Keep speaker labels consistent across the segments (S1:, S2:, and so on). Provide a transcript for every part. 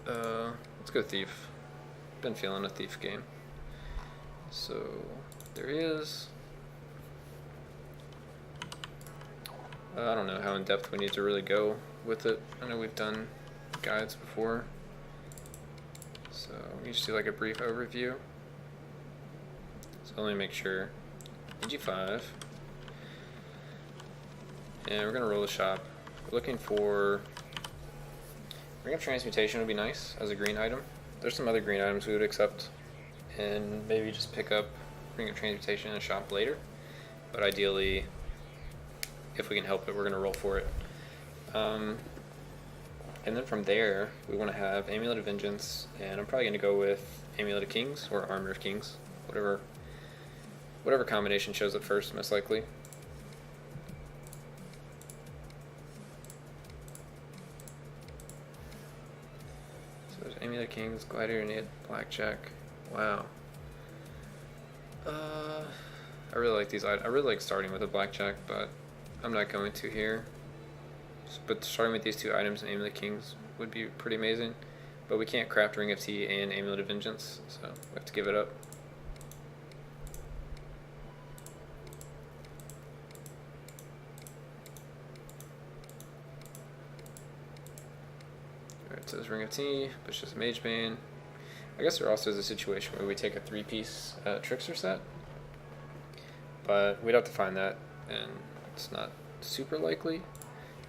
S1: Let's go Thief. Been feeling a Thief game. So, there he is. I don't know how in depth we need to really go with it. I know we've done guides before. So, we just do like a brief overview. So, let me make sure. NG+5. And we're going to roll the shop. We're looking for Ring of Transmutation would be nice as a green item. There's some other green items we would accept, and maybe just pick up Ring of Transmutation in a shop later. But ideally, if we can help it, we're going to roll for it. And then from there, we want to have Amulet of Vengeance, and I'm probably going to go with Amulet of Kings or Armor of Kings, whatever combination shows up first, most likely. Amulet Kings, Gladiator, Need, Blackjack. Wow. I really like these items. I really like starting with a Blackjack, but I'm not going to here. But starting with these two items and Amulet Kings would be pretty amazing. But we can't craft Ring of Tea and Amulet of Vengeance, so we have to give it up. It says Ring of Tea, but it's just Mage Bane. I guess there also is a situation where we take a 3-piece Trickster set, but we'd have to find that, and it's not super likely,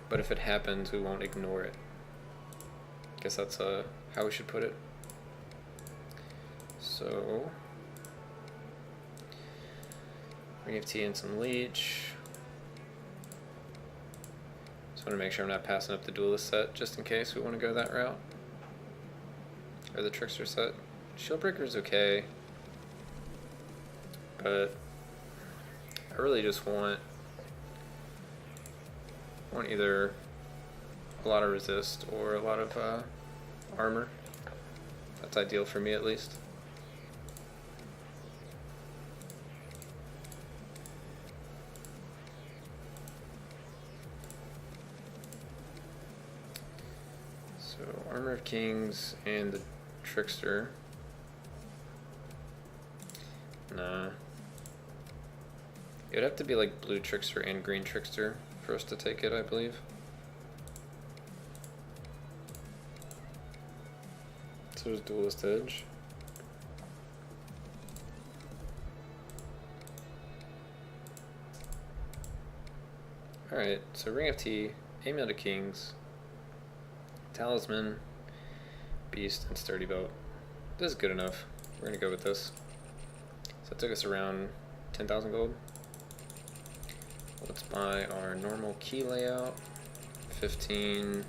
S1: but if it happens, we won't ignore it. I guess that's how we should put it. So, Ring of Tea and some Leech. I want to make sure I'm not passing up the Duelist set, just in case we want to go that route. Or the Trickster set. Shieldbreaker's okay, but I really just want either a lot of resist or a lot of armor. That's ideal for me, at least. Armor of Kings and the Trickster. Nah. It would have to be like blue Trickster and green Trickster for us to take it, I believe. So there's Duelist Edge. Alright, so Ring of Tea, Amulet of Kings, Talisman, Beast, and Sturdy Boat. This is good enough. We're going to go with this. So it took us around 10,000 gold. Let's buy our normal key layout. 15,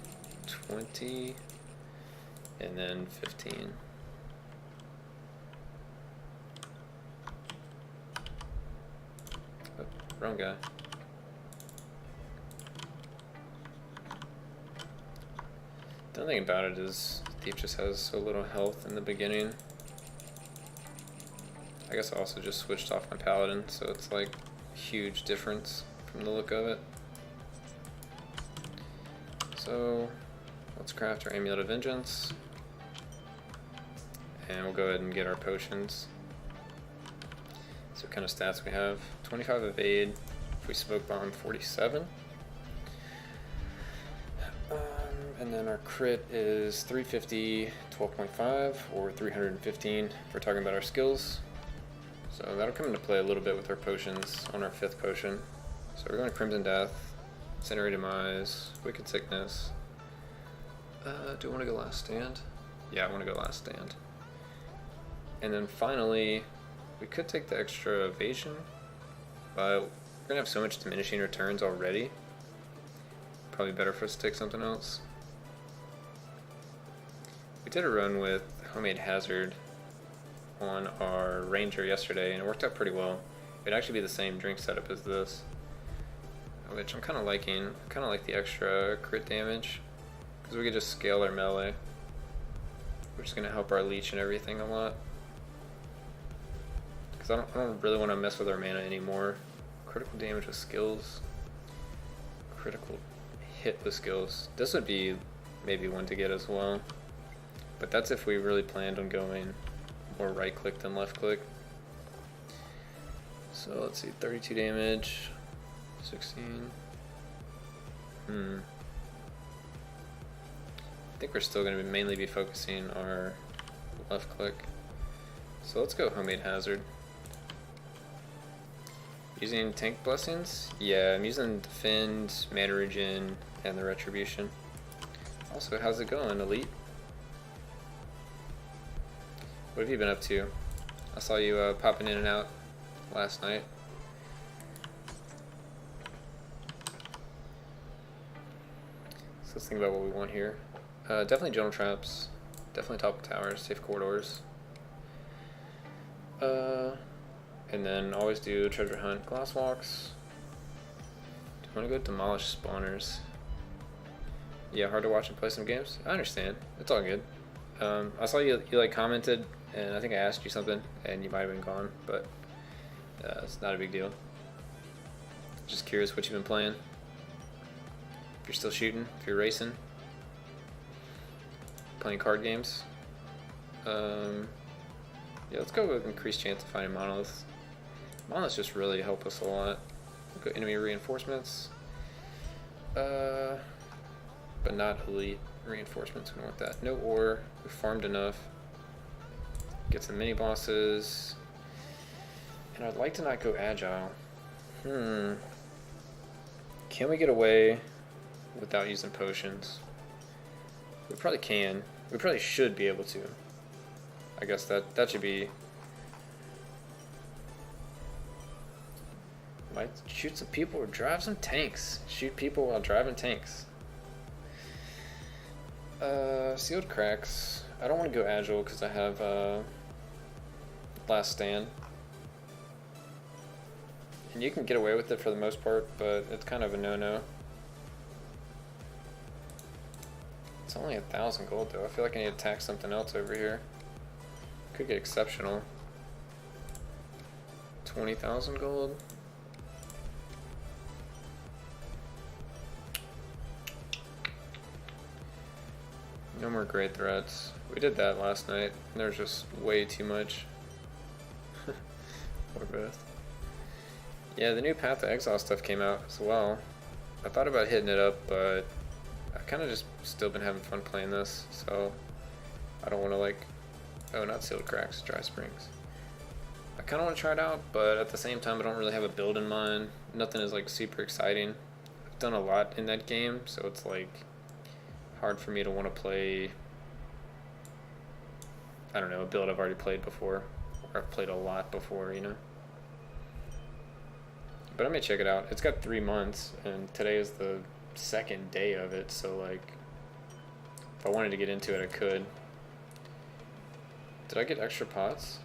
S1: 20, and then 15. Oh, wrong guy. The only thing about it is Thief just has so little health in the beginning. I guess I also just switched off my Paladin, so it's like a huge difference from the look of it. So let's craft our Amulet of Vengeance, and we'll go ahead and get our potions. So what kind of stats we have? 25 evade, if we smoke bomb 47. And then our crit is 350, 12.5, or 315 if we're talking about our skills. So that'll come into play a little bit with our potions on our 5th potion. So we're going to Crimson Death, Incendiary Demise, Wicked Sickness. Do I want to go Last Stand? Yeah, I want to go Last Stand. And then finally, we could take the extra evasion, but we're going to have so much diminishing returns already. Probably better for us to take something else. We did a run with Homemade Hazard on our Ranger yesterday, and it worked out pretty well. It'd actually be the same drink setup as this, which I'm kind of liking. I kind of like the extra crit damage, because we could just scale our melee, which is going to help our leech and everything a lot. Because I don't really want to mess with our mana anymore. Critical damage with skills. Critical hit with skills. This would be maybe one to get as well. But that's if we really planned on going more right click than left click. So let's see, 32 damage, 16. I think we're still going to mainly be focusing our left click. So let's go Homemade Hazard. Using tank blessings? Yeah, I'm using Defend, Mana Regen, and the Retribution. Also, how's it going, Elite? What have you been up to? I saw you popping in and out last night. So let's think about what we want here. Definitely General Traps. Definitely Top of Towers, Safe Corridors. And then always do Treasure Hunt, Glass Walks. Do you want to go Demolish Spawners? Yeah, hard to watch and play some games? I understand. It's all good. I saw you like commented, and I think I asked you something, and you might have been gone, but it's not a big deal. Just curious what you've been playing. If you're still shooting, if you're racing, playing card games. Yeah, let's go with increased chance of finding monoliths. Monoliths just really help us a lot. We'll go enemy reinforcements, but not elite reinforcements. We don't want that. No ore. We farmed enough. Get some mini bosses. And I'd like to not go agile. Can we get away without using potions? We probably can. We probably should be able to. I guess that should be. Might shoot some people or drive some tanks. Shoot people while driving tanks. Sealed cracks. I don't want to go agile because I have Last Stand. And you can get away with it for the most part, but it's kind of a no-no. It's only 1,000 gold though. I feel like I need to tax something else over here. Could get exceptional. 20,000 gold. No more great threats. We did that last night. And there was just way too much. Or both. Yeah, the new Path to Exile stuff came out as well. I thought about hitting it up, but I kind of just still been having fun playing this, so I don't want to like. Oh, not Sealed Cracks, Dry Springs. I kind of want to try it out, but at the same time, I don't really have a build in mind. Nothing is like super exciting. I've done a lot in that game, so it's like hard for me to want to play, I don't know, a build I've already played before, or I've played a lot before, you know. But I may check it out. It's got 3 months, and today is the 2nd day of it, so like, if I wanted to get into it, I could. Did I get extra pots?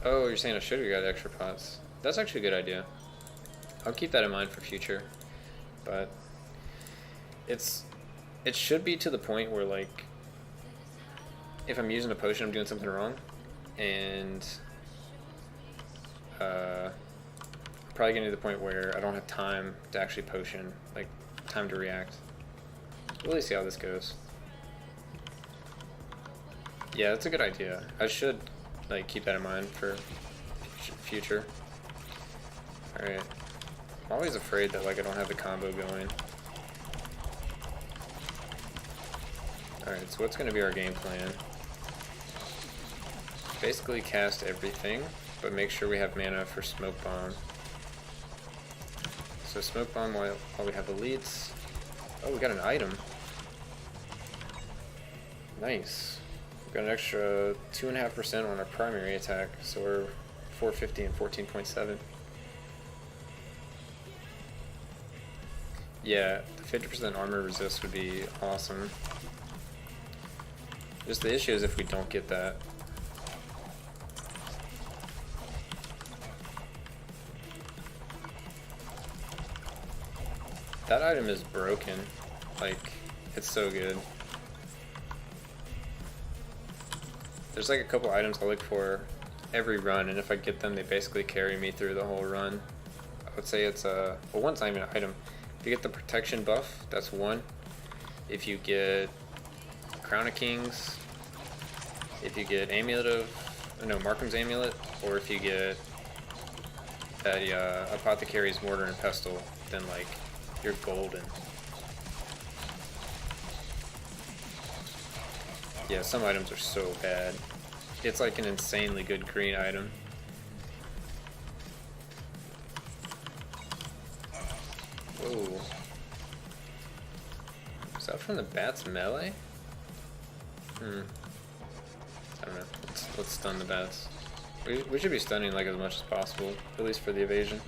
S1: Oh, you're saying I should have got extra pots. That's actually a good idea. I'll keep that in mind for future. But it should be to the point where like, if I'm using a potion, I'm doing something wrong, and probably getting to the point where I don't have time to actually potion, like time to react. We'll really see how this goes. Yeah, that's a good idea. I should like keep that in mind for future. Alright. I'm always afraid that like I don't have the combo going. Alright, so what's going to be our game plan? Basically cast everything, but make sure we have mana for Smoke Bomb. So Smoke Bomb while we have elites. Oh, we got an item. Nice. We got an extra 2.5% on our primary attack, so we're 450 and 14.7. Yeah, the 50% armor resist would be awesome. Just the issue is if we don't get that. That item is broken. Like, it's so good. There's like a couple items I look for every run, and if I get them, they basically carry me through the whole run. I would say it's well, one's not even an item. If you get the protection buff, that's one. If you get Crown of Kings, if you get Markham's Amulet, or if you get that Apothecary's Mortar and Pestle, then like you're golden. Yeah, some items are so bad. It's like an insanely good green item. Whoa. Is that from the bat's melee? I don't know. Let's stun the bats. We should be stunning like as much as possible, at least for the evasion.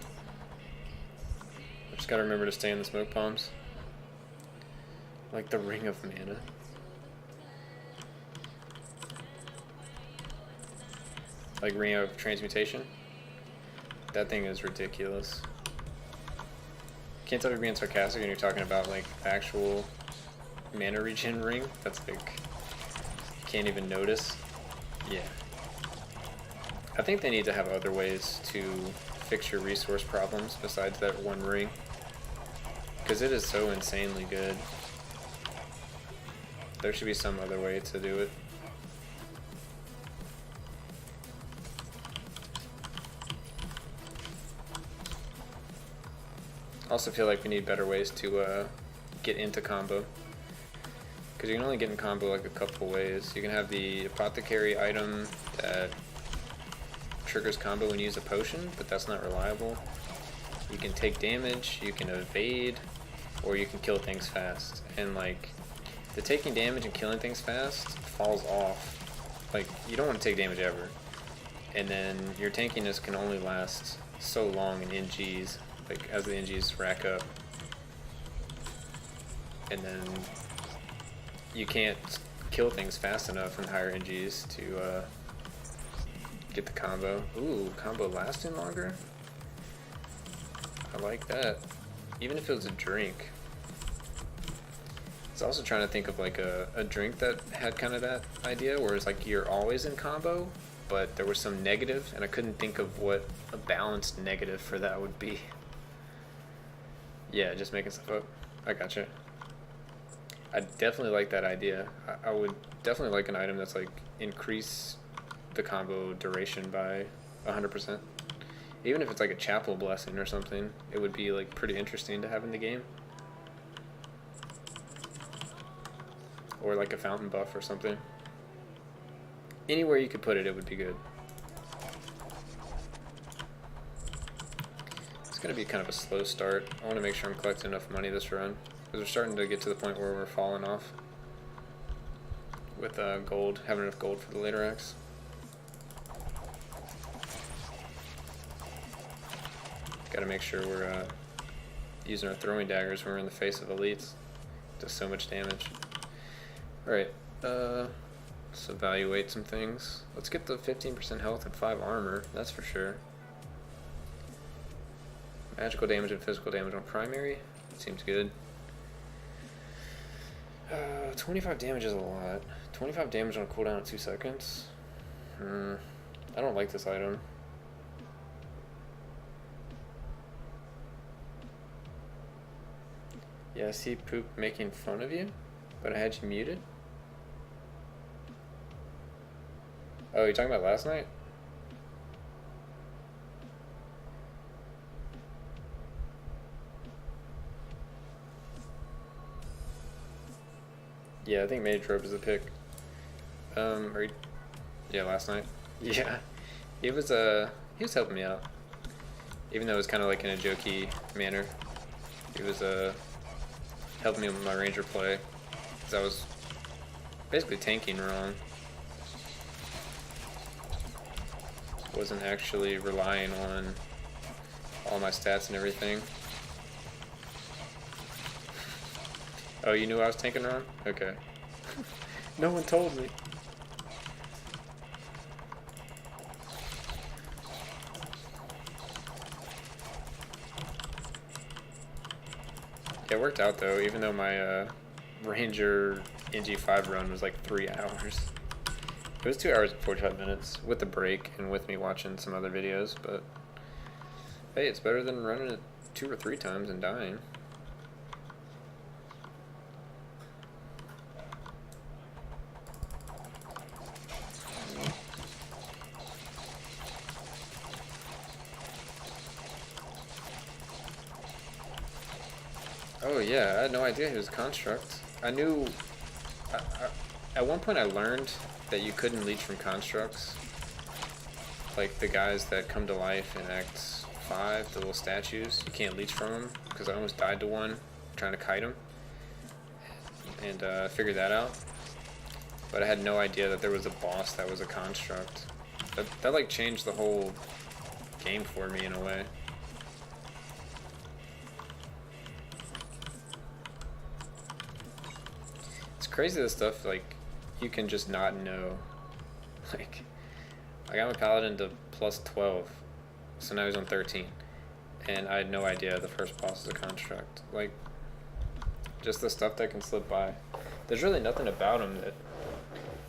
S1: Just gotta remember to stay in the smoke bombs. Like the Ring of Mana. Like Ring of Transmutation. That thing is ridiculous. Can't tell if you're being sarcastic and you're talking about like actual mana regen ring. That's like you can't even notice. Yeah. I think they need to have other ways to fix your resource problems besides that one ring. Because it is so insanely good. There should be some other way to do it. I also feel like we need better ways to get into combo. Because you can only get in combo like a couple ways. You can have the Apothecary item that triggers combo when you use a potion, but that's not reliable. You can take damage, you can evade, or you can kill things fast. And like, the taking damage and killing things fast falls off. Like, you don't want to take damage ever. And then your tankiness can only last so long in NGs. Like as the NGs rack up, and then you can't kill things fast enough in higher NGs to get the combo. Ooh, combo lasting longer? I like that. Even if it was a drink. I was also trying to think of like a drink that had kind of that idea where it's like you're always in combo, but there was some negative, and I couldn't think of what a balanced negative for that would be. Yeah, just making stuff up. I gotcha. I definitely like that idea. I would definitely like an item that's like increase the combo duration by 100%. Even if it's like a chapel blessing or something, it would be like pretty interesting to have in the game. Or like a fountain buff or something. Anywhere you could put it, it would be good. It's going to be kind of a slow start. I want to make sure I'm collecting enough money this run, because we're starting to get to the point where we're falling off with gold, having enough gold for the later acts. Got to make sure we're using our throwing daggers when we're in the face of elites. It does so much damage. Alright, let's evaluate some things. Let's get the 15% health and 5 armor, that's for sure. Magical damage and physical damage on primary. Seems good. 25 damage is a lot. 25 damage on a cooldown of 2 seconds. I don't like this item. Yeah, I see Poop making fun of you, but I had you muted. Oh, you're talking about last night? Yeah, I think Mage Robe is the pick. Yeah, last night. Yeah, he was helping me out, even though it was kind of like in a jokey manner. He was helping me with my ranger play, because I was basically tanking wrong. Wasn't actually relying on all my stats and everything. Oh, you knew I was tanking wrong? Okay. No one told me. Yeah, it worked out though, even though my Ranger NG+5 run was like 3 hours. It was 2 hours and 45 minutes with a break and with me watching some other videos, but hey, it's better than running it 2 or 3 times and dying. Oh yeah, I had no idea he was a construct. I knew... at one point I learned that you couldn't leech from constructs. Like the guys that come to life in Act 5, the little statues, you can't leech from them, because I almost died to one trying to kite him. And figured that out. But I had no idea that there was a boss that was a construct. That like changed the whole game for me in a way. It's crazy that stuff like you can just not know. Like I got my paladin to plus 12, so now he's on 13, and I had no idea the first boss is a construct. Like just the stuff that can slip by. There's really nothing about him that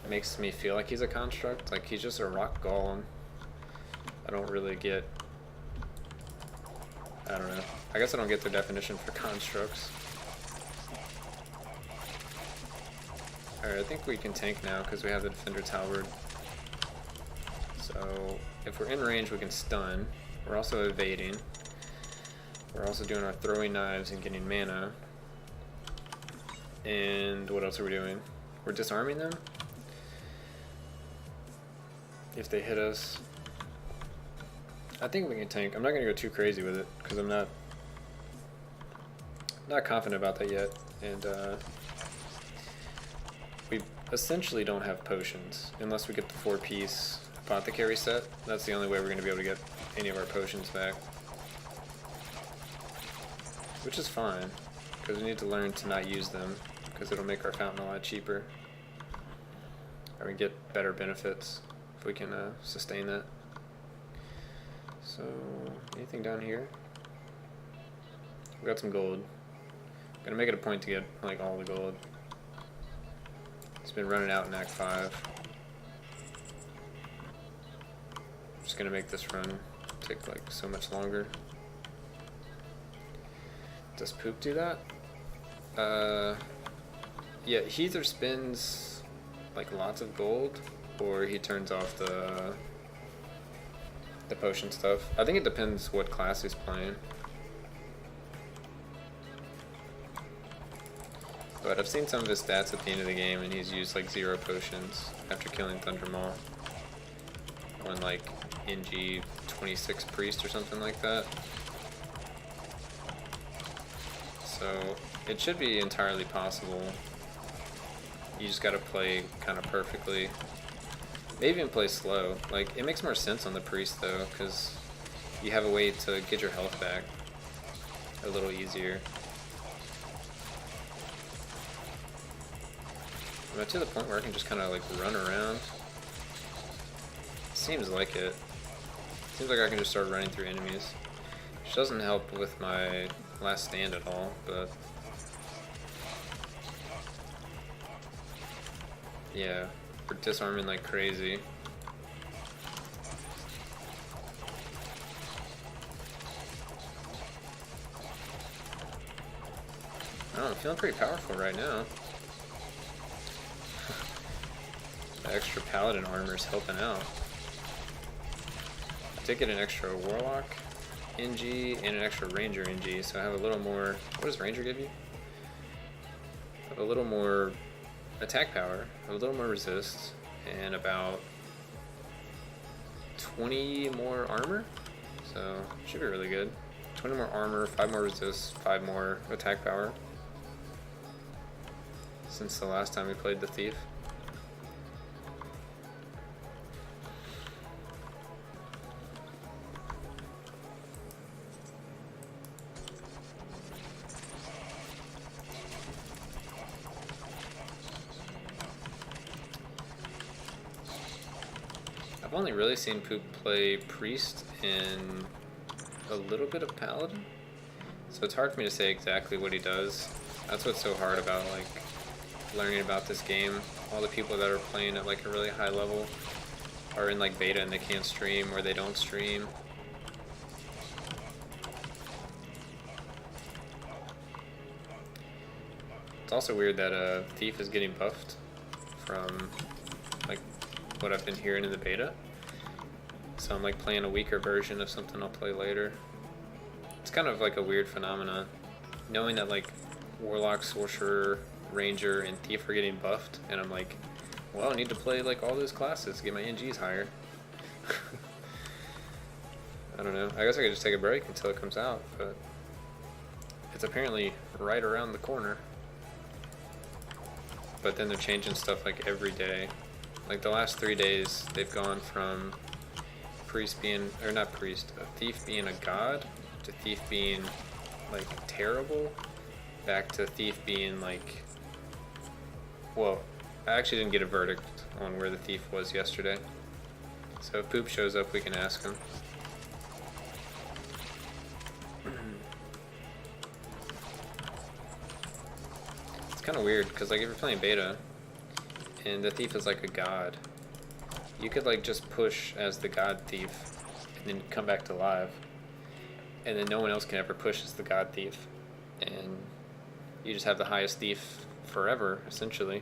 S1: makes me feel like he's a construct. Like he's just a rock golem. I don't really get, I don't know. I guess I don't get the definition for constructs. Alright, I think we can tank now because we have the Defender's Halberd. So if we're in range we can stun. We're also evading. We're also doing our throwing knives and getting mana. And what else are we doing? We're disarming them? If they hit us. I think we can tank. I'm not going to go too crazy with it because I'm not confident about that yet. And we essentially don't have potions unless we get the 4-piece apothecary set. That's the only way we're going to be able to get any of our potions back. Which is fine because we need to learn to not use them because it'll make our fountain a lot cheaper. Or we get better benefits if we can sustain that. So, anything down here? We got some gold. Gonna make it a point to get like all the gold. It's been running out in Act 5. Just gonna make this run take like so much longer. Does poop do that? Yeah, he either spends like lots of gold or he turns off the potion stuff. I think it depends what class he's playing. But I've seen some of his stats at the end of the game and he's used like 0 potions after killing Thundermaw on like NG+5 Priest or something like that. So it should be entirely possible. You just gotta play kind of perfectly. Maybe even play slow. Like, it makes more sense on the priest though, because you have a way to get your health back a little easier. Am I to the point where I can just kind of like run around? Seems like it. Seems like I can just start running through enemies. Which doesn't help with my last stand at all, but yeah. We're disarming like crazy. I don't know, I'm feeling pretty powerful right now. The extra paladin armor is helping out. I did get an extra warlock NG and an extra ranger NG, so I have a little more. What does ranger give you? I have a little more attack power, a little more resist, and about 20 more armor, so should be really good. 20 more armor, 5 more resist, 5 more attack power since the last time we played the thief. I've only really seen Poop play Priest and a little bit of Paladin, so it's hard for me to say exactly what he does. That's what's so hard about like learning about this game. All the people that are playing at like a really high level are in like beta and they can't stream or they don't stream. It's also weird that Thief is getting buffed from like what I've been hearing in the beta. So I'm like playing a weaker version of something I'll play later. It's kind of like a weird phenomenon. knowing that like Warlock, Sorcerer, Ranger, and Thief are getting buffed, and I'm like, well, I need to play like all those classes to get my NGs higher. I don't know. I guess I could just take a break until it comes out, but it's apparently right around the corner. But then they're changing stuff like every day. Like the last 3 days, they've gone from priest being, or not priest, a thief being a god, to thief being like terrible, back to thief being like, well, I actually didn't get a verdict on where the thief was yesterday. So if Poop shows up, we can ask him. It's kind of weird, because like if you're playing beta, and the thief is like a god, you could like just push as the god thief, and then come back to live, and then no one else can ever push as the god thief, and you just have the highest thief forever, essentially.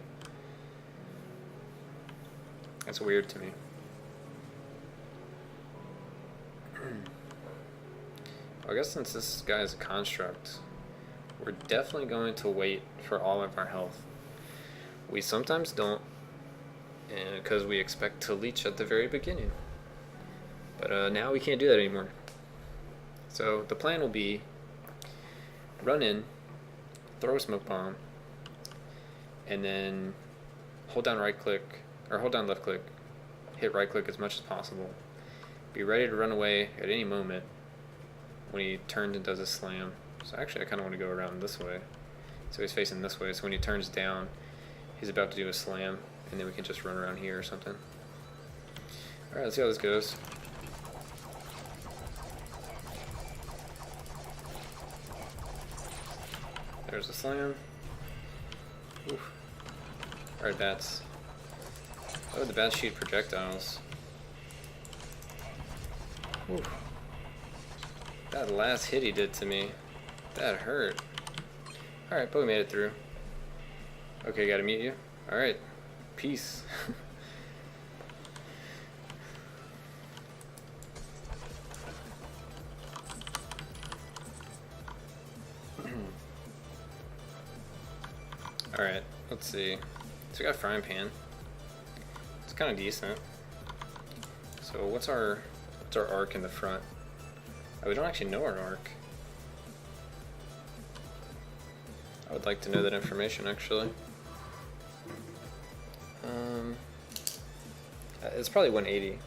S1: That's weird to me. Well, I guess since this guy is a construct, we're definitely going to wait for all of our health. We sometimes don't, and because we expect to leech at the very beginning. But now we can't do that anymore. So the plan will be run in, throw a smoke bomb, and then hold down right click, or hold down left click, hit right click as much as possible. Be ready to run away at any moment when he turns and does a slam. So actually I kind of want to go around this way. So he's facing this way, so when he turns down, he's about to do a slam, and then we can just run around here or something. Alright, let's see how this goes. There's the slam. Oof. Alright, bats. Oh, the bats shoot projectiles. Oof. That last hit he did to me, that hurt. Alright, but we made it through. Okay, gotta mute you. Alright, peace. Alright, let's see. So we got frying pan. It's kind of decent. So what's our arc in the front? Oh, we don't actually know our arc. I would like to know that information actually. It's probably 180.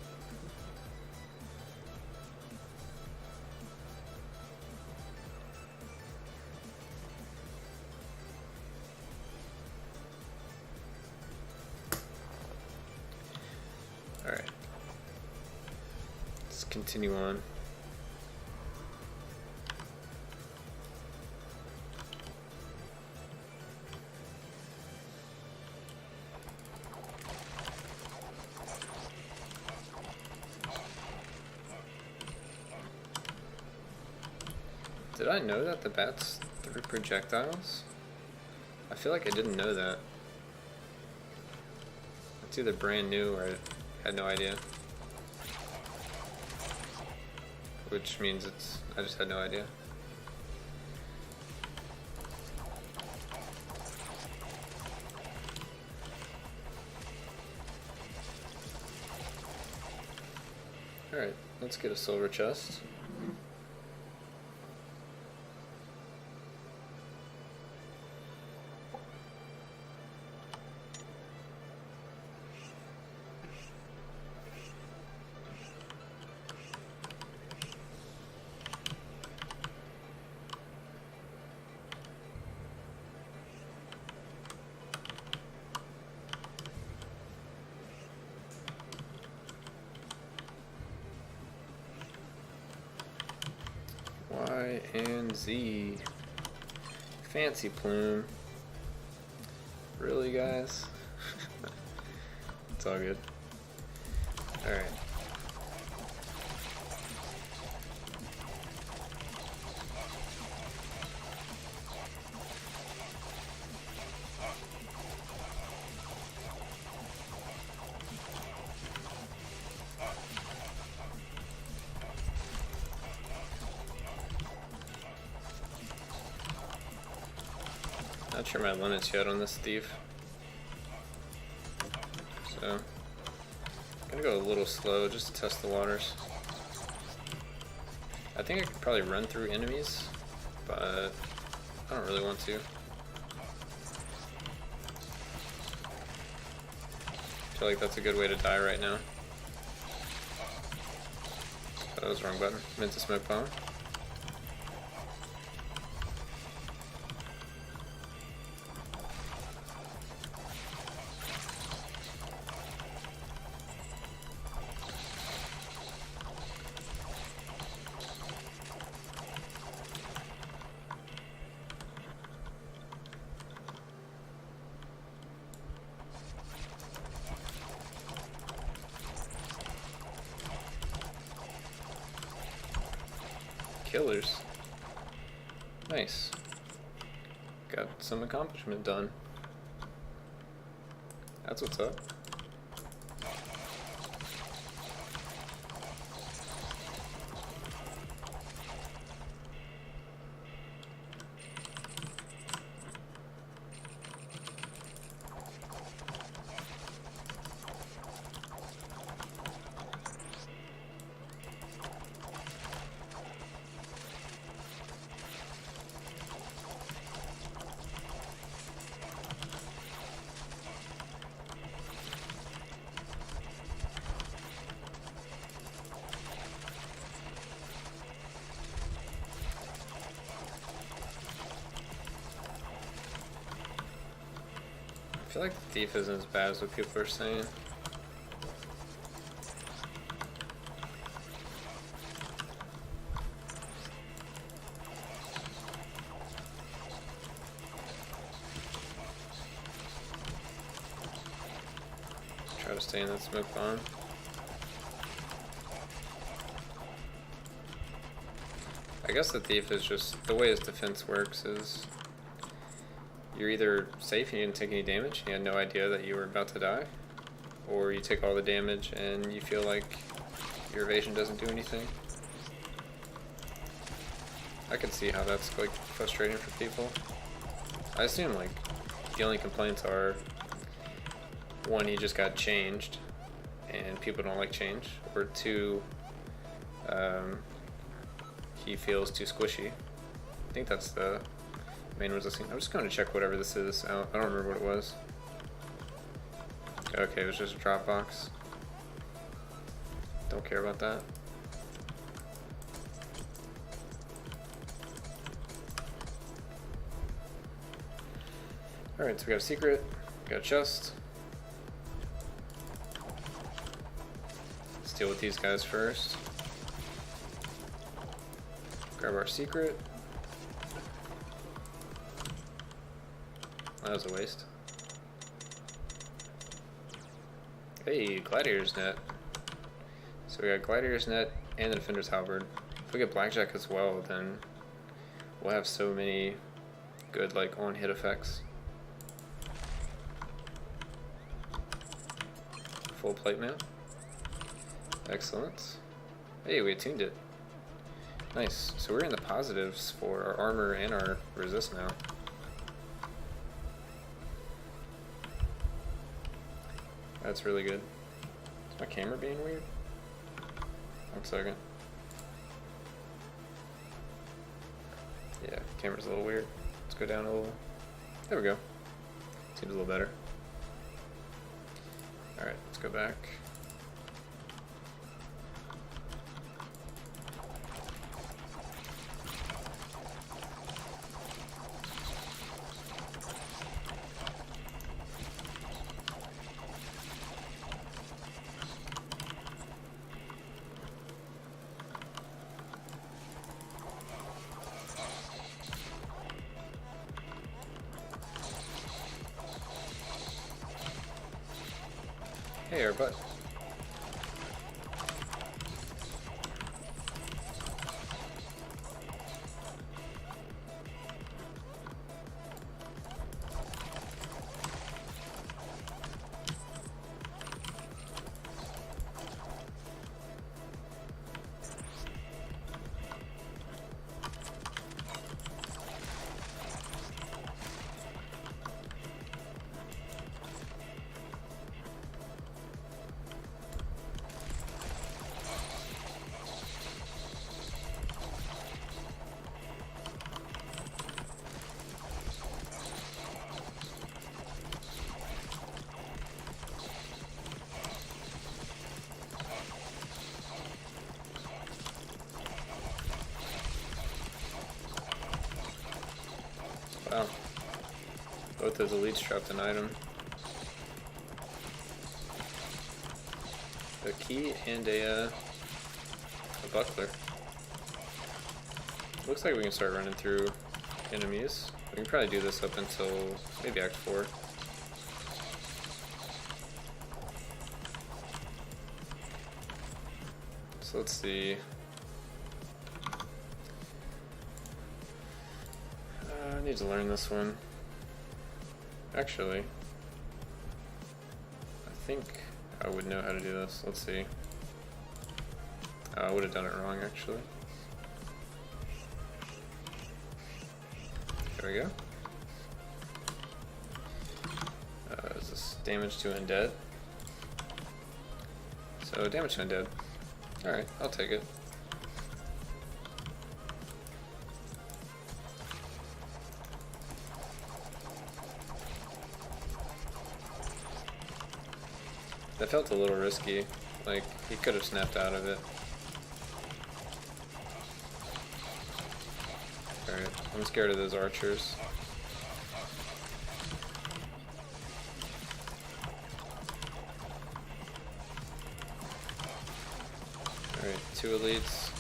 S1: Alright. Let's continue on. Did I know that the bats threw projectiles? I feel like I didn't know that. It's either brand new or I had no idea. Which means I just had no idea. Alright, let's get a silver chest. Y and Z. Fancy plume. Really, guys? It's all good. Alright. Not sure my limits yet on this thief. So, gonna go a little slow just to test the waters. I think I could probably run through enemies, but I don't really want to. I feel like that's a good way to die right now. Oh, that was the wrong button. Meant to smoke bomb. Killers. Nice. Got some accomplishment done. That's what's up. I feel like the thief isn't as bad as what people are saying. Try to stay in that smoke bomb. I guess the thief is just, the way his defense works is you're either safe and you didn't take any damage, and you had no idea that you were about to die, or you take all the damage and you feel like your evasion doesn't do anything. I can see how that's like frustrating for people. I assume like the only complaints are, one, he just got changed and people don't like change, or two, he feels too squishy. I think that's the main resisting. I'm just going to check whatever this is out. I don't remember what it was. Okay, it was just a drop box. Don't care about that. Alright, so we got a secret, we got a chest. Let's deal with these guys first. Grab our secret. That was a waste. Hey, Gladiator's Net. So we got Gladiator's Net and the Defender's Halberd. If we get Blackjack as well, then we'll have so many good like on-hit effects. Full plate mail. Excellent. Hey, we attuned it. Nice. So we're in the positives for our armor and our resist now. That's really good. Is my camera being weird? 1 second. Yeah, camera's a little weird. Let's go down a little. There we go. Seems a little better. Alright, let's go back. Hey, our butt. Both those elites dropped an item. A key and a buckler. Looks like we can start running through enemies. We can probably do this up until maybe Act 4. So let's see. I need to learn this one. Actually, I think I would know how to do this. Let's see. I would have done it wrong, actually. There we go. Is this damage to undead? So damage to undead. Alright, I'll take it. That felt a little risky. Like, he could have snapped out of it. Alright, I'm scared of those archers. Alright, 2 elites.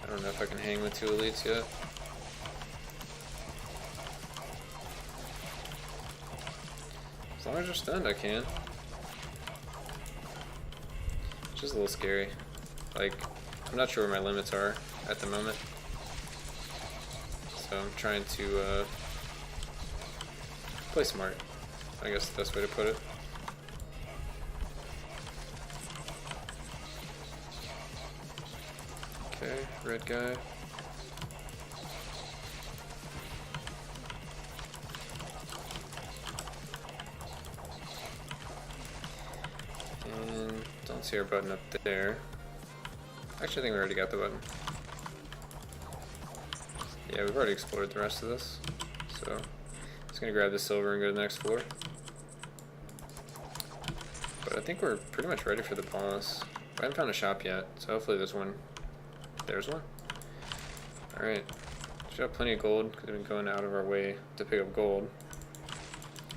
S1: I don't know if I can hang with 2 elites yet. As long as they're stunned, I can. It's just a little scary. Like, I'm not sure where my limits are at the moment. So I'm trying to play smart. I guess the best way to put it. Okay, red guy. And don't see our button up there. Actually, I think we already got the button. Yeah, we've already explored the rest of this. So, just gonna grab the silver and go to the next floor. But I think we're pretty much ready for the boss. I haven't found a shop yet, so hopefully there's one. There's one. Alright. Should have plenty of gold, because we've been going out of our way to pick up gold.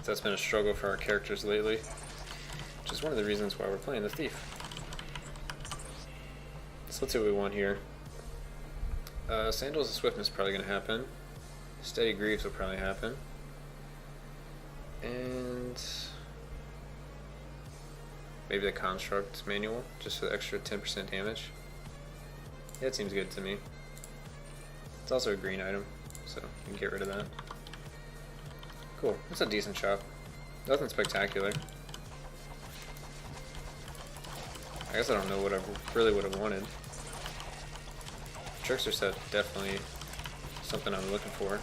S1: So that's been a struggle for our characters lately. Which is one of the reasons why we're playing the Thief. So let's see what we want here. Sandals of Swiftness is probably going to happen. Steady Greaves will probably happen. And maybe the Construct Manual, just for the extra 10% damage. Yeah, it seems good to me. It's also a green item, so we can get rid of that. Cool, it's a decent shop. Nothing spectacular. I guess I don't know what I really would have wanted. Trickster set, definitely something I'm looking for.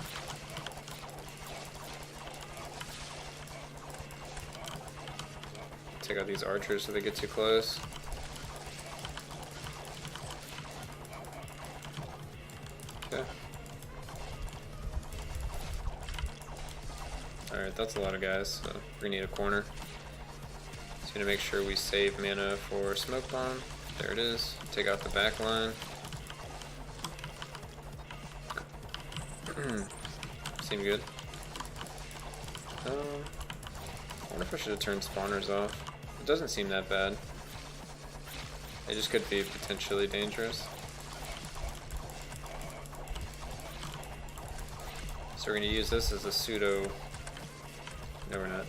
S1: Take out these archers so they get too close. Okay. Alright, that's a lot of guys, so we need a corner. Just gonna make sure we save mana for Smoke Bomb. There it is. Take out the back line. Seemed good. I wonder if I should have turned spawners off. It doesn't seem that bad. It just could be potentially dangerous. So we're going to use this as a pseudo... No, we're not.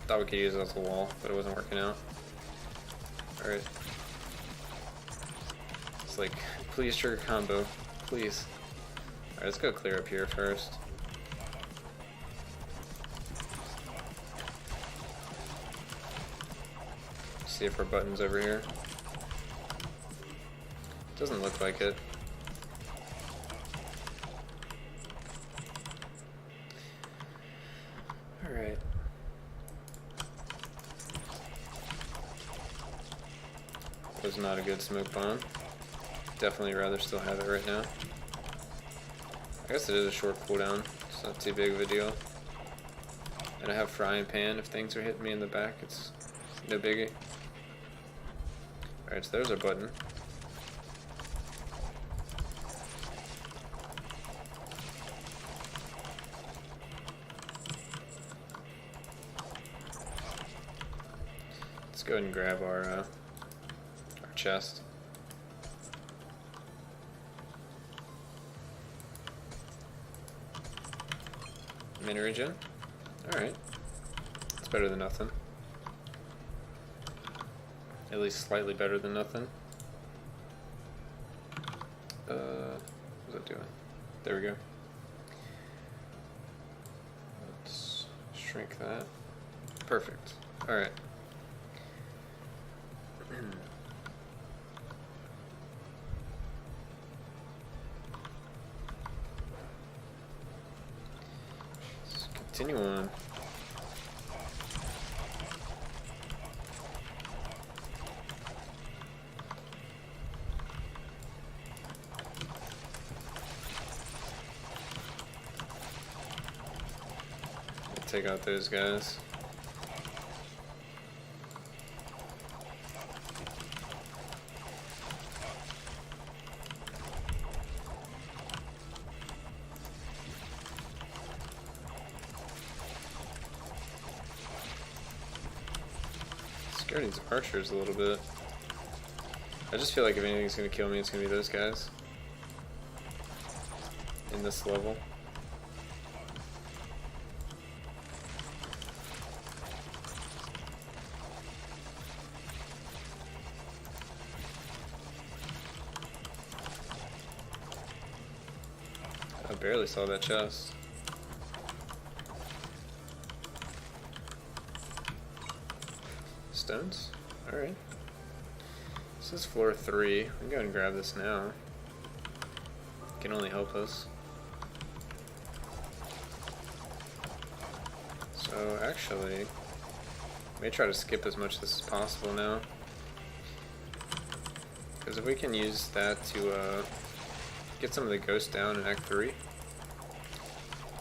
S1: Thought we could use it as a wall, but it wasn't working out. Alright. It's like, please trigger combo. Please. Alright, let's go clear up here first. See if our button's over here. Doesn't look like it. Alright. Was not a good smoke bomb. Definitely rather still have it right now. I guess it is a short cooldown. It's not too big of a deal. And I have frying pan if things are hitting me in the back. It's no biggie. Alright, so there's our button. Let's go ahead and grab our chest. Mini regen. Alright. It's better than nothing. At least slightly better than nothing. What's that doing? There we go. Let's shrink that. Perfect. Alright. Let's continue on. Take out those guys. Scared these archers a little bit. I just feel like if anything's gonna kill me, it's gonna be those guys in this level. I barely saw that chest. Stones? Alright. This is floor 3. I'm going to grab this now. It can only help us. So actually, I may try to skip as much of this as possible now. Because if we can use that to get some of the ghosts down in Act 3,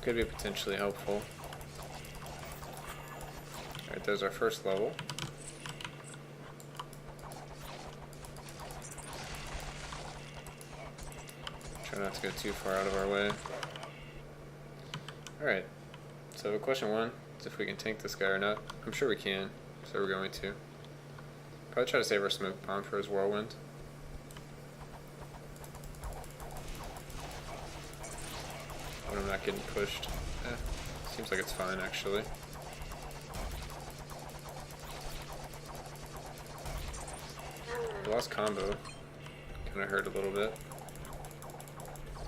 S1: could be potentially helpful. Alright, there's our first level. Try not to go too far out of our way. Alright, so question 1 is if we can tank this guy or not. I'm sure we can, so we're going to. Probably try to save our smoke bomb for his whirlwind. When I'm not getting pushed. Seems like it's fine actually. We lost combo. Kinda hurt a little bit.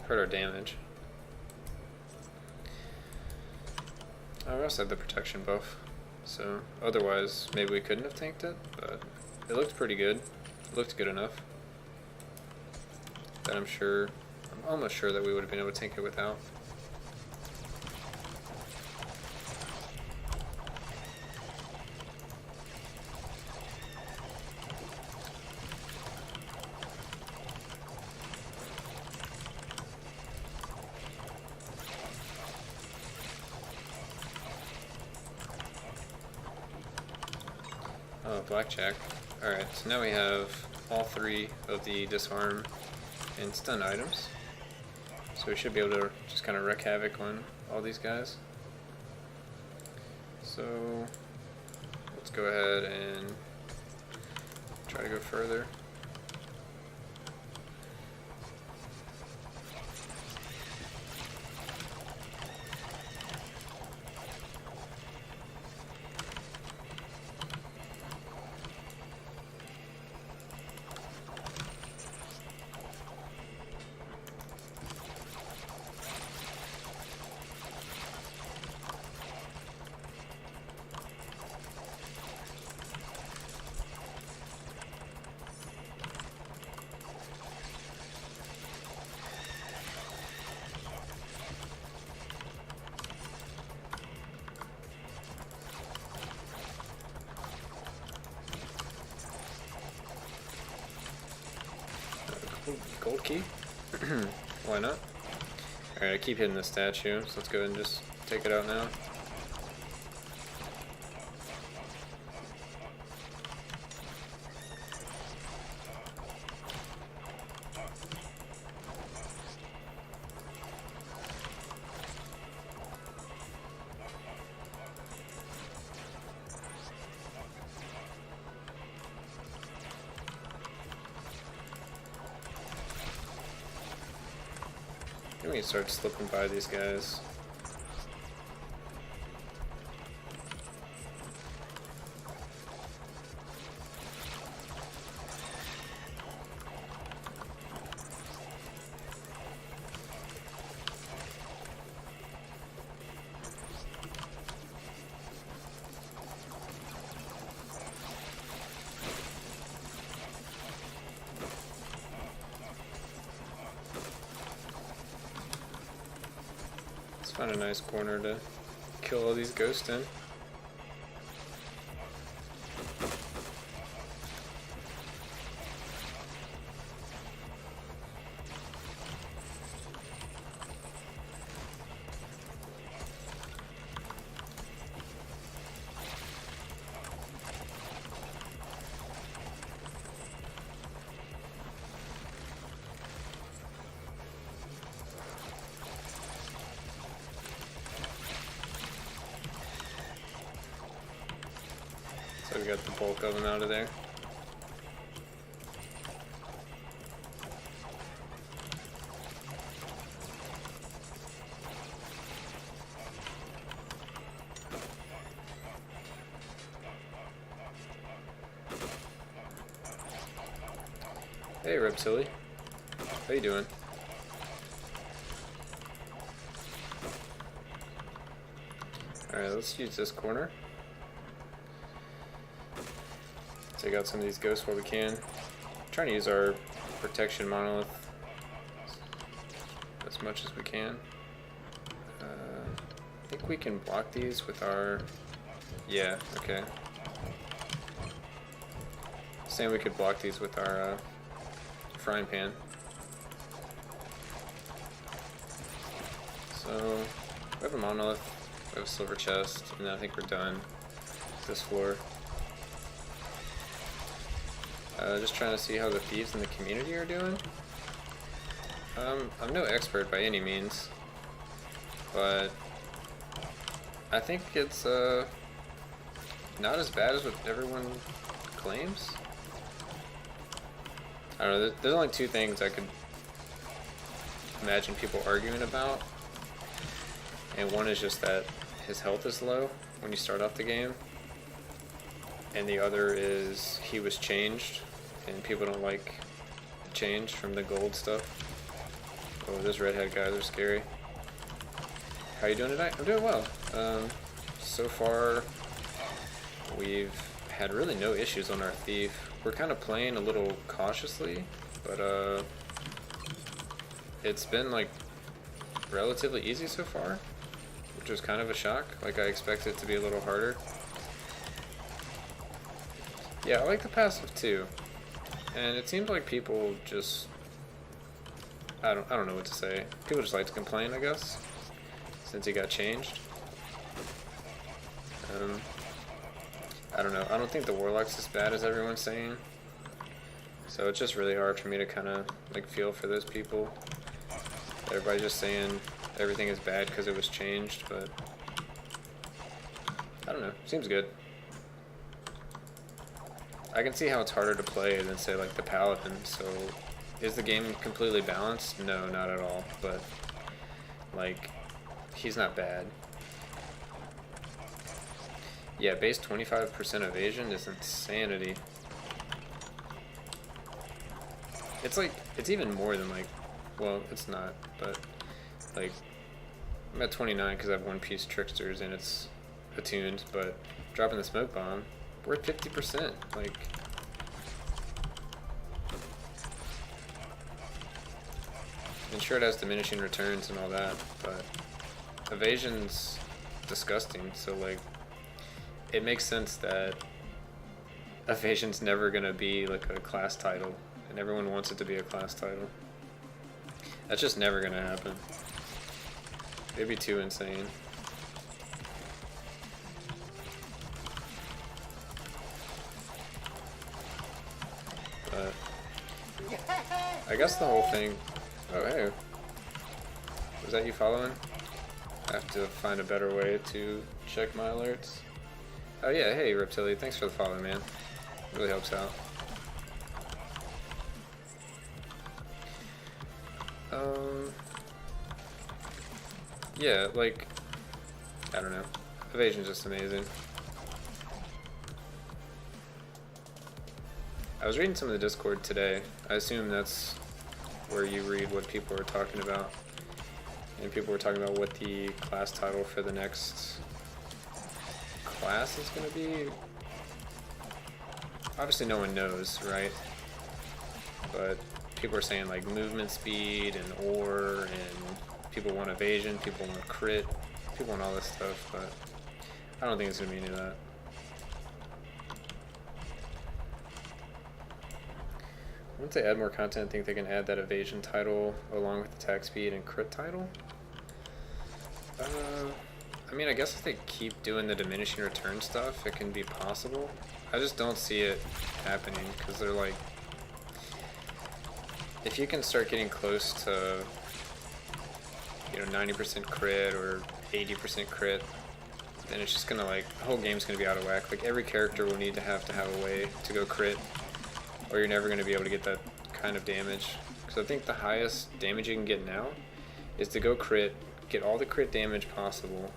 S1: Hurt our damage. Oh, we also had the protection buff. So otherwise maybe we couldn't have tanked it, but it looked pretty good. It looked good enough that I'm almost sure that we would have been able to tank it without. Oh, blackjack. Alright, so now we have all 3 of the disarm and stun items. So we should be able to just kind of wreak havoc on all these guys. So let's go ahead and try to go further. Gold key? Why not? Alright, I keep hitting the statue, so let's go ahead and just take it out now. we can start slipping by these guys. Find a nice corner to kill all these ghosts in. So we got the bulk of them out of there. Hey Reptili, how you doing? Alright, let's use this corner. Take out some of these ghosts while we can. Trying to use our protection monolith as much as we can. I think we can block these with our... Yeah, okay. Saying we could block these with our frying pan. So, we have a monolith, we have a silver chest, and I think we're done with this floor. Just trying to see how the thieves in the community are doing. I'm no expert by any means, but I think it's not as bad as what everyone claims. I don't know, there's only two things I could imagine people arguing about, and one is just that his health is low when you start off the game, and the other is he was changed. And people don't like the change from the gold stuff. Oh, those redhead guys are scary. How you doing tonight? I'm doing well. So far, we've had really no issues on our thief. We're kind of playing a little cautiously, but it's been like relatively easy so far, which was kind of a shock. Like I expected it to be a little harder. Yeah, I like the passive too. And it seems like people just, I don't know what to say. People just like to complain, I guess, since he got changed. I don't know. I don't think the Warlock's as bad as everyone's saying. So it's just really hard for me to kind of like feel for those people. Everybody's just saying everything is bad because it was changed, but I don't know. Seems good. I can see how it's harder to play than, say, like the Paladin, so is the game completely balanced? No, not at all, but, like, he's not bad. Yeah, base 25% evasion is insanity. It's like, it's even more than, like, well, it's not, but, like, I'm at 29 because I have one-piece Tricksters and it's attuned, but dropping the Smoke Bomb, we're at 50%, like... And sure it has diminishing returns and all that, but evasion's disgusting, so like, it makes sense that evasion's never gonna be like a class title, and everyone wants it to be a class title. That's just never gonna happen. It'd be too insane. But I guess the whole thing... Oh, hey. Was that you following? I have to find a better way to check my alerts. Oh yeah, hey Reptili, thanks for the follow, man. It really helps out. Yeah, like, I don't know. Evasion's just amazing. I was reading some of the Discord today. I assume that's where you read what people are talking about. And people were talking about what the class title for the next class is going to be. Obviously no one knows, right? But people are saying like movement speed and ore, and people want evasion, people want crit, people want all this stuff, but I don't think it's going to be any of that. Once they add more content, I think they can add that evasion title along with attack speed and crit title. I mean, I guess if they keep doing the diminishing return stuff, it can be possible. I just don't see it happening, because they're like, if you can start getting close to, you know, 90% crit or 80% crit, then it's just gonna, like, the whole game's gonna be out of whack. Like, every character will need to have a way to go crit, or you're never gonna be able to get that kind of damage. Because I think the highest damage you can get now is to go crit, get all the crit damage possible,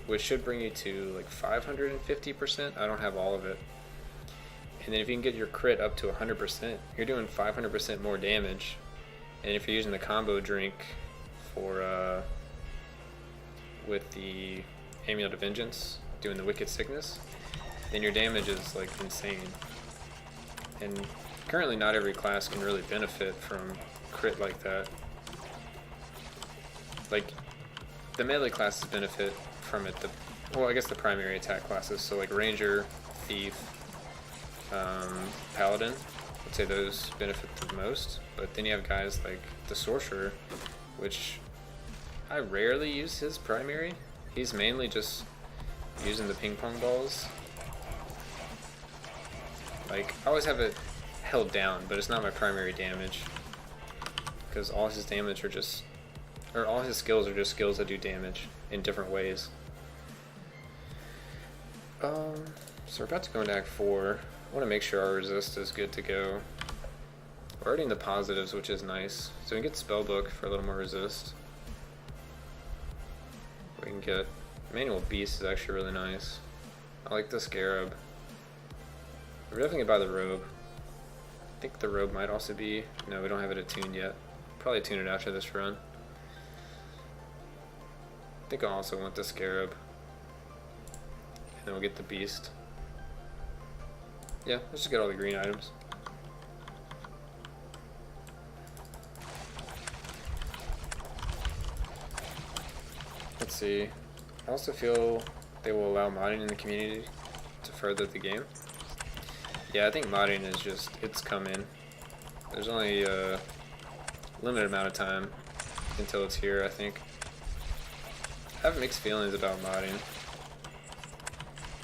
S1: which should bring you to like 550%. I don't have all of it. And then if you can get your crit up to 100%, you're doing 500% more damage. And if you're using the combo drink for with the Amulet of Vengeance, doing the Wicked Sickness, then your damage is like insane. And currently not every class can really benefit from crit like that. Like, the melee classes benefit from it, well, I guess the primary attack classes, so like Ranger, Thief, Paladin, I'd say those benefit the most. But then you have guys like the Sorcerer, which I rarely use his primary. He's mainly just using the ping pong balls. Like, I always have it held down, but it's not my primary damage, because all his damage are just, or all his skills are just skills that do damage in different ways. So we're about to go into Act 4. I want to make sure our resist is good to go. We're already in the positives, which is nice. So we can get Spellbook for a little more resist. We can get Manual Beast is actually really nice. I like the Scarab. We're definitely gonna buy the Robe. I think the Robe might also be, no, we don't have it attuned yet. Probably tune it after this run. I think I also want the Scarab. And then we'll get the Beast. Yeah, let's just get all the green items. Let's see. I also feel they will allow modding in the community to further the game. Yeah, I think modding is just, it's coming. There's only a limited amount of time until it's here, I think. I have mixed feelings about modding.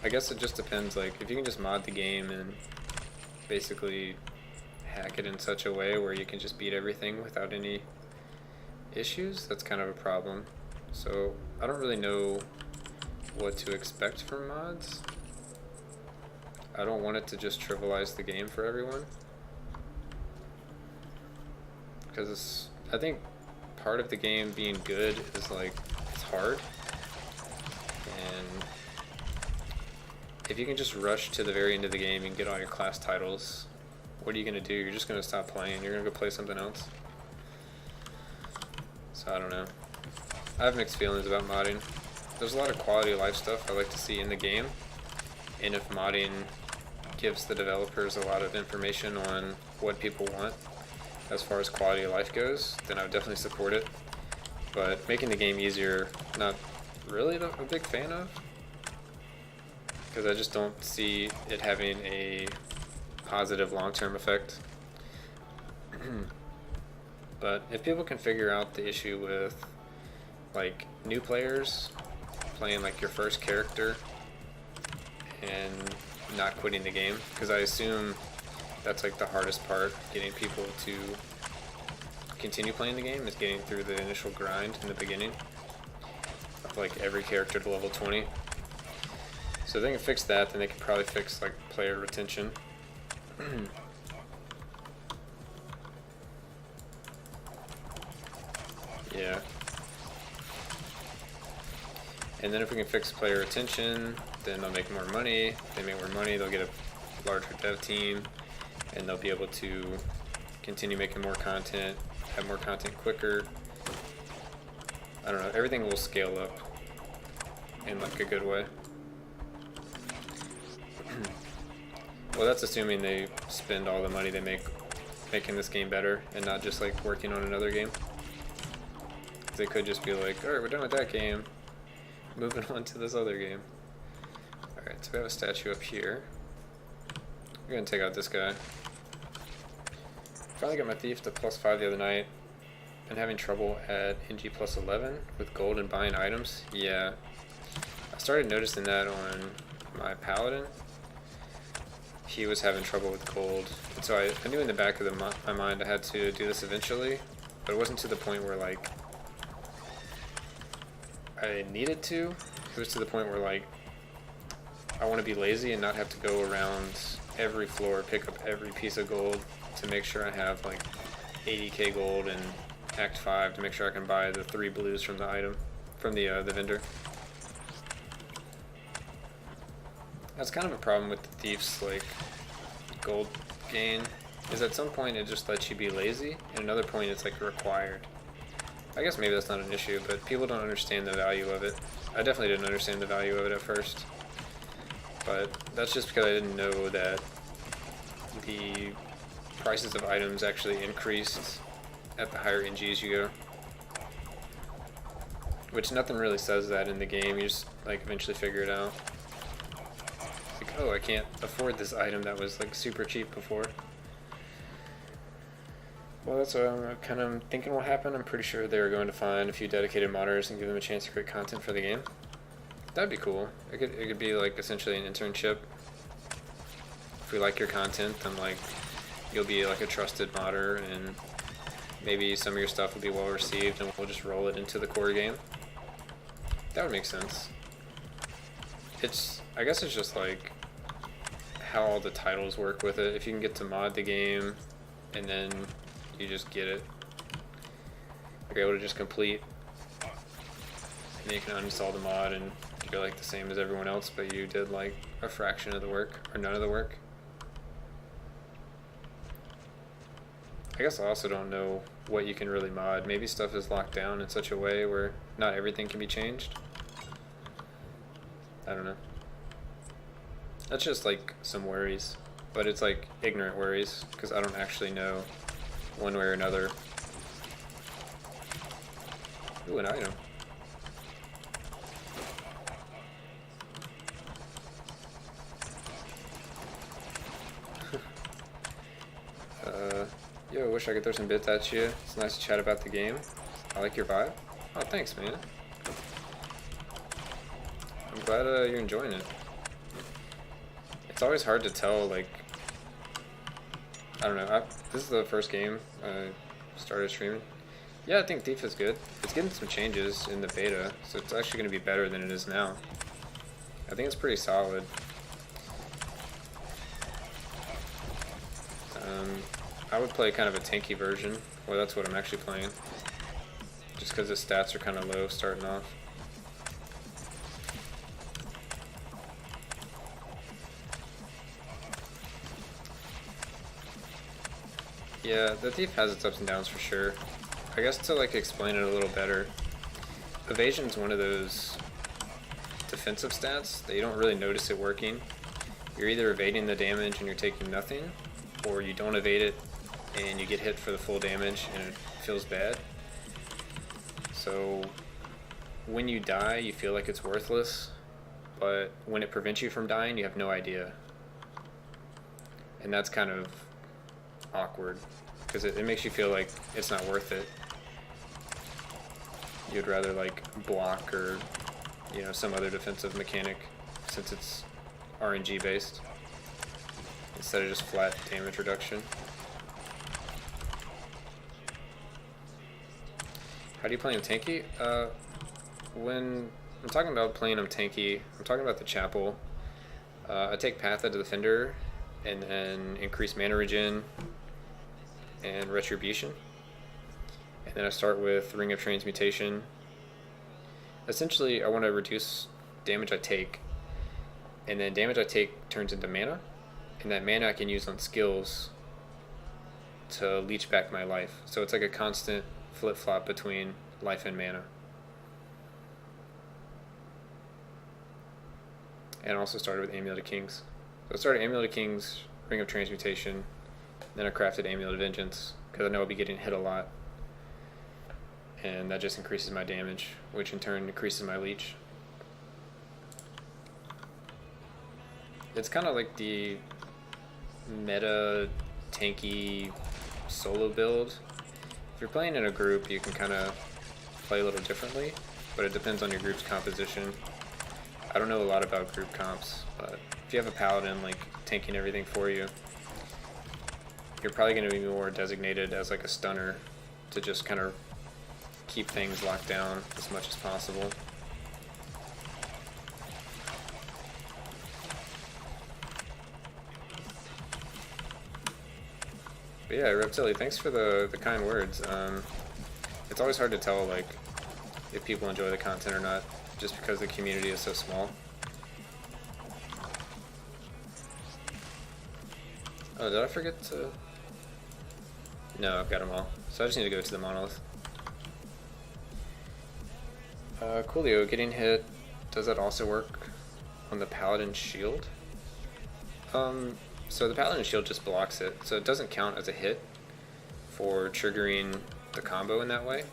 S1: I guess it just depends, like, if you can just mod the game and basically hack it in such a way where you can just beat everything without any issues, that's kind of a problem. So, I don't really know what to expect from mods. I don't want it to just trivialize the game for everyone, because I think part of the game being good is, like, it's hard, and if you can just rush to the very end of the game and get all your class titles, what are you going to do? You're just going to stop playing. You're going to go play something else. So I don't know. I have mixed feelings about modding. There's a lot of quality of life stuff I like to see in the game, and if modding gives the developers a lot of information on what people want as far as quality of life goes, then I would definitely support it. But making the game easier, not really a big fan of, because I just don't see it having a positive long-term effect. But if people can figure out the issue with, like, new players playing like your first character and not quitting the game, because I assume that's like the hardest part, getting people to continue playing the game, is getting through the initial grind in the beginning of like every character to level 20. So if they can fix that, then they can probably fix like player retention. Yeah. And then if we can fix player retention, then they'll make more money. If they make more money, they'll get a larger dev team, and they'll be able to continue making more content, have more content quicker. I don't know, everything will scale up in like a good way. Well, that's assuming they spend all the money they make making this game better and not just like working on another game. They could just be like, alright, we're done with that game, moving on to this other game. Alright, so we have a statue up here. We're gonna take out this guy. Finally got my thief to +5 the other night. Been having trouble at NG+11 with gold and buying items. Yeah, I started noticing that on my paladin. He was having trouble with gold, and so I knew in the back of my mind I had to do this eventually, but it wasn't to the point where like I needed to. It was to the point where like I want to be lazy and not have to go around every floor, pick up every piece of gold to make sure I have like 80k gold in Act 5 to make sure I can buy the 3 blues from the item, from the vendor. That's kind of a problem with the Thief's like gold gain, is at some point it just lets you be lazy, and another point it's like required. I guess maybe that's not an issue, but people don't understand the value of it. I definitely didn't understand the value of it at first, but that's just because I didn't know that the prices of items actually increased at the higher NGs you go. Which nothing really says that in the game, you just like eventually figure it out. Like, oh, I can't afford this item that was like super cheap before. Well, that's what I'm kind of thinking will happen. I'm pretty sure they're going to find a few dedicated modders and give them a chance to create content for the game. That'd be cool. It could be like essentially an internship. If we like your content, then like you'll be like a trusted modder, and maybe some of your stuff will be well received, and we'll just roll it into the core game. That would make sense. I guess it's just like how all the titles work with it. If you can get to mod the game, and then you just get it. You're able to just complete, and then you can uninstall the mod, and you're like the same as everyone else, but you did like a fraction of the work, or none of the work. I guess I also don't know what you can really mod. Maybe stuff is locked down in such a way where not everything can be changed. I don't know. That's just like some worries, but it's like ignorant worries because I don't actually know one way or another. Ooh, an item. Yo, I wish I could throw some bits at you. It's nice to chat about the game. I like your vibe. Oh, thanks, man. I'm glad you're enjoying it. It's always hard to tell, like, I don't know, this is the first game I started streaming. Yeah, I think Thief is good. It's getting some changes in the beta, so it's actually going to be better than it is now. I think it's pretty solid. I would play kind of a tanky version. Well, that's what I'm actually playing. Just because the stats are kind of low starting off. Yeah, the Thief has its ups and downs for sure. I guess to like explain it a little better, evasion's one of those defensive stats that you don't really notice it working. You're either evading the damage and you're taking nothing, or you don't evade it and you get hit for the full damage and it feels bad. So when you die, you feel like it's worthless, but when it prevents you from dying, you have no idea. And that's kind of awkward, because it makes you feel like it's not worth it. You'd rather like block or, you know, some other defensive mechanic, since it's RNG based, instead of just flat damage reduction. How do you play him tanky? When I'm talking about playing him tanky, I'm talking about the chapel. I take Path of the Defender and then increase mana regen and Retribution. And then I start with Ring of Transmutation essentially I want to reduce damage I take, and then damage I take turns into mana, and that mana I can use on skills to leech back my life. So it's like a constant flip-flop between life and mana. And I also started with Amulet of Kings. So I started Amulet of Kings, Ring of Transmutation, then I crafted Amulet of Vengeance, because I know I'll be getting hit a lot. And that just increases my damage, which in turn increases my leech. It's kind of like the meta tanky solo build. If you're playing in a group, you can kind of play a little differently, but it depends on your group's composition. I don't know a lot about group comps, but if you have a paladin like tanking everything for you, you're probably going to be more designated as like a stunner to just kind of keep things locked down as much as possible. But yeah, Reptili, thanks for the kind words. It's always hard to tell like if people enjoy the content or not, just because the community is so small. Oh, did I forget to? No, I've got them all. So I just need to go to the monolith. Coolio, getting hit, does that also work on the paladin shield? So the paladin shield just blocks it, so it doesn't count as a hit for triggering the combo in that way.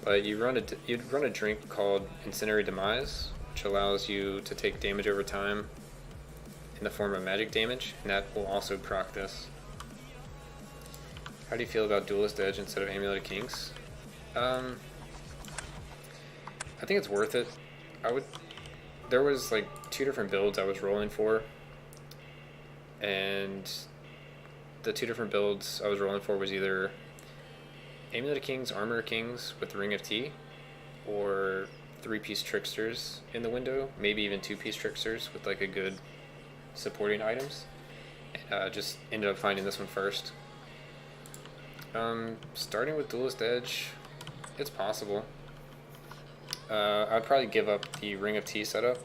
S1: But you'd run a drink called Incendiary Demise, which allows you to take damage over time in the form of magic damage, and that will also proc this. How do you feel about Duelist Edge instead of Amulet of Kings? I think it's worth it. There was like 2 different builds I was rolling for, and the 2 different builds I was rolling for was either Amulet of Kings, Armor of Kings with Ring of Tea, or 3-piece Tricksters in the window, maybe even 2-piece Tricksters with like a good supporting items. Just ended up finding this one first. Starting with Duelist Edge, it's possible. I'd probably give up the Ring of Tea setup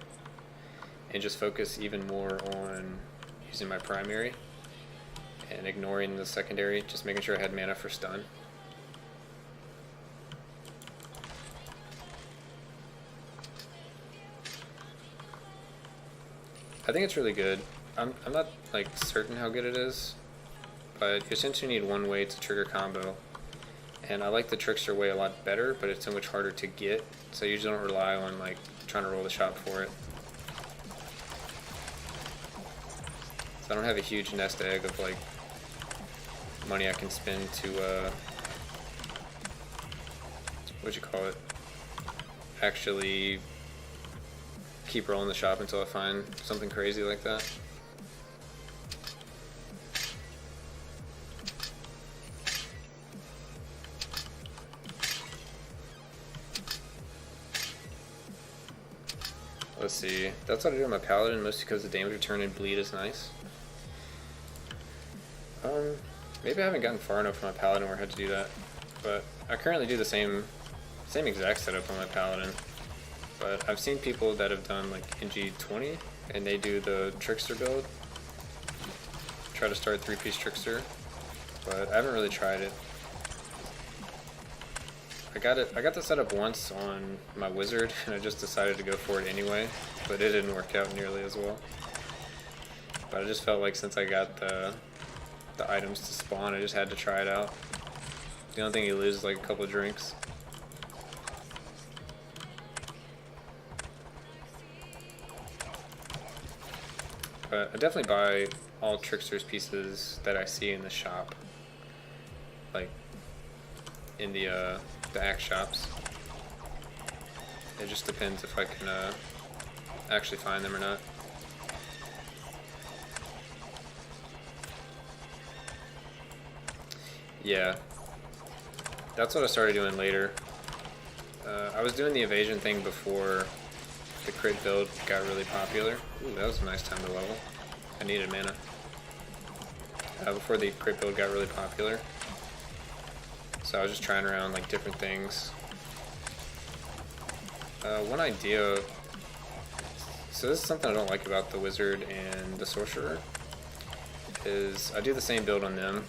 S1: and just focus even more on using my primary and ignoring the secondary, just making sure I had mana for stun. I think it's really good. I'm not like certain how good it is, but you essentially need one way to trigger combo. And I like the Trickster way a lot better, but it's so much harder to get, so I usually don't rely on like trying to roll the shop for it. So I don't have a huge nest egg of like money I can spend to actually keep rolling the shop until I find something crazy like that. Let's see, that's what I do on my paladin, mostly because the damage return and bleed is nice. Maybe I haven't gotten far enough from my paladin where I had to do that, but I currently do the same exact setup on my paladin. But I've seen people that have done like NG+20 and they do the Trickster build, try to start 3-piece Trickster, but I haven't really tried it. I got the setup once on my wizard and I just decided to go for it anyway, but it didn't work out nearly as well. But I just felt like since I got the items to spawn, I just had to try it out. The only thing you lose is like a couple of drinks. But I definitely buy all Trickster's pieces that I see in the shop, like in the axe shops. It just depends if I can actually find them or not. Yeah, that's what I started doing later. I was doing the evasion thing before the crit build got really popular. Ooh, that was a nice time to level. I needed mana. Before the crit build got really popular. So I was just trying around like different things. One idea. So this is something I don't like about the wizard and the sorcerer. Is I do the same build on them.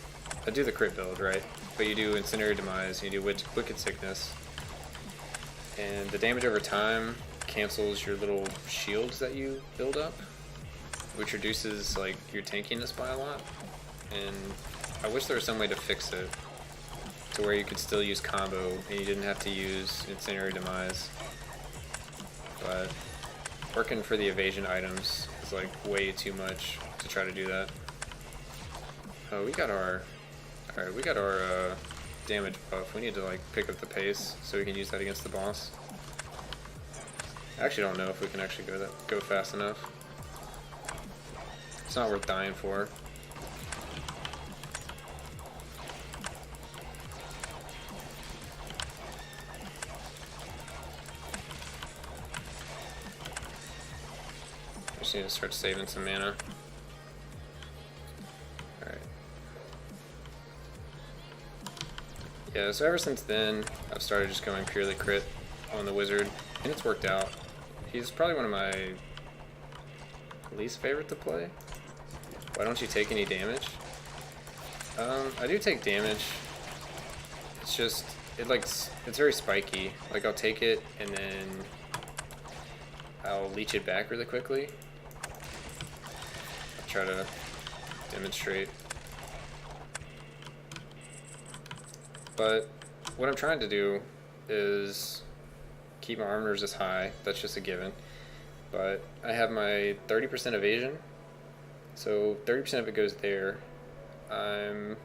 S1: I do the crit build, right? But you do Incendiary Demise, you do Wicked Sickness. And the damage over time cancels your little shields that you build up, which reduces like your tankiness by a lot. And I wish there was some way to fix it to where you could still use combo and you didn't have to use Incendiary Demise. But working for the evasion items is like way too much to try to do that. Oh, we got our damage buff. We need to like pick up the pace so we can use that against the boss. I actually don't know if we can actually go fast enough. It's not worth dying for. I just need to start saving some mana. Alright. Yeah, so ever since then, I've started just going purely crit on the wizard, and it's worked out. He's probably one of my least favorite to play. Why don't you take any damage? I do take damage. It's just, it's very spiky. Like I'll take it and then I'll leech it back really quickly. I'll try to demonstrate. But what I'm trying to do is keep my armor resist high. That's just a given. But I have my 30% evasion, so 30% of it goes there. I'm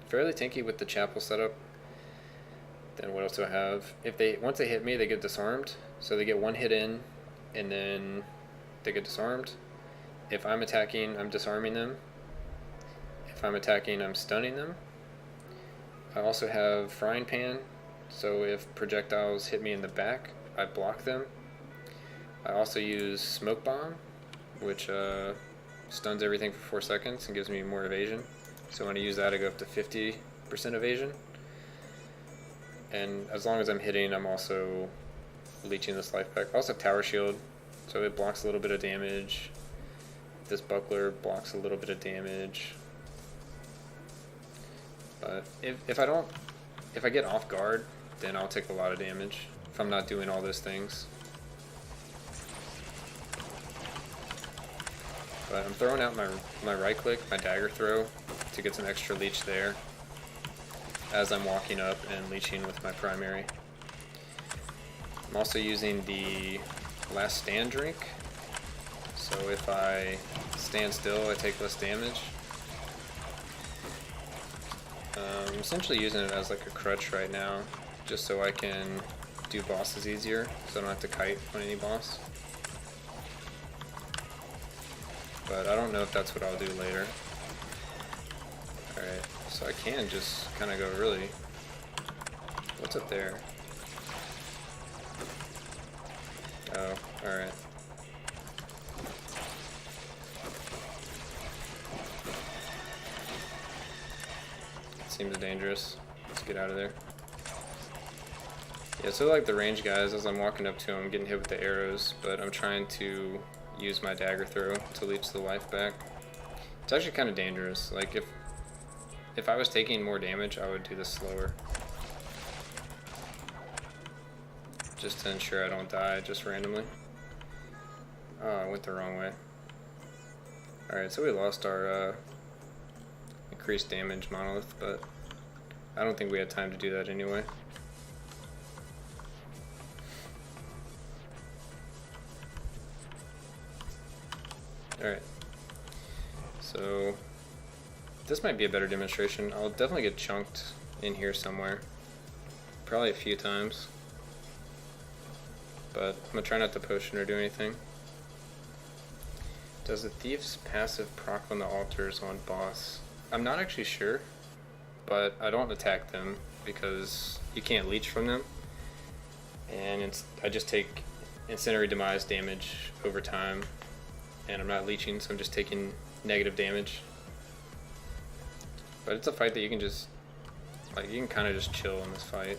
S1: fairly tanky with the chapel setup. Then what else do I have? Once they hit me, they get disarmed. So they get one hit in, and then they get disarmed. If I'm attacking, I'm disarming them. If I'm attacking, I'm stunning them. I also have Frying Pan, so if projectiles hit me in the back, I block them. I also use Smoke Bomb, which stuns everything for 4 seconds and gives me more evasion. So when I use that, I go up to 50% evasion. And as long as I'm hitting, I'm also leeching this life back. I also have Tower Shield, so it blocks a little bit of damage. This Buckler blocks a little bit of damage. But if I get off guard, then I'll take a lot of damage if I'm not doing all those things. But I'm throwing out my right click, my dagger throw, to get some extra leech there as I'm walking up and leeching with my primary. I'm also using the Last Stand drink, so if I stand still I take less damage. I'm essentially using it as like a crutch right now, just so I can do bosses easier, so I don't have to kite on any boss. But I don't know if that's what I'll do later. Alright, so I can just kind of go really... What's up there? Oh, alright. Seems dangerous. Let's get out of there. Yeah, so like the range guys, as I'm walking up to them, I'm getting hit with the arrows, but I'm trying to use my dagger throw to leech the life back. It's actually kind of dangerous. Like if I was taking more damage, I would do this slower, just to ensure I don't die just randomly. Oh, I went the wrong way. Alright, so we lost our increased damage monolith, but I don't think we had time to do that anyway. Alright, so this might be a better demonstration. I'll definitely get chunked in here somewhere, probably a few times, but I'm gonna try not to potion or do anything. Does the thief's passive proc on the altars on boss? I'm not actually sure, but I don't attack them because you can't leech from them, and I just take Incendiary Demise damage over time, and I'm not leeching, so I'm just taking negative damage. But it's a fight that you can just, like, you can kind of just chill in this fight.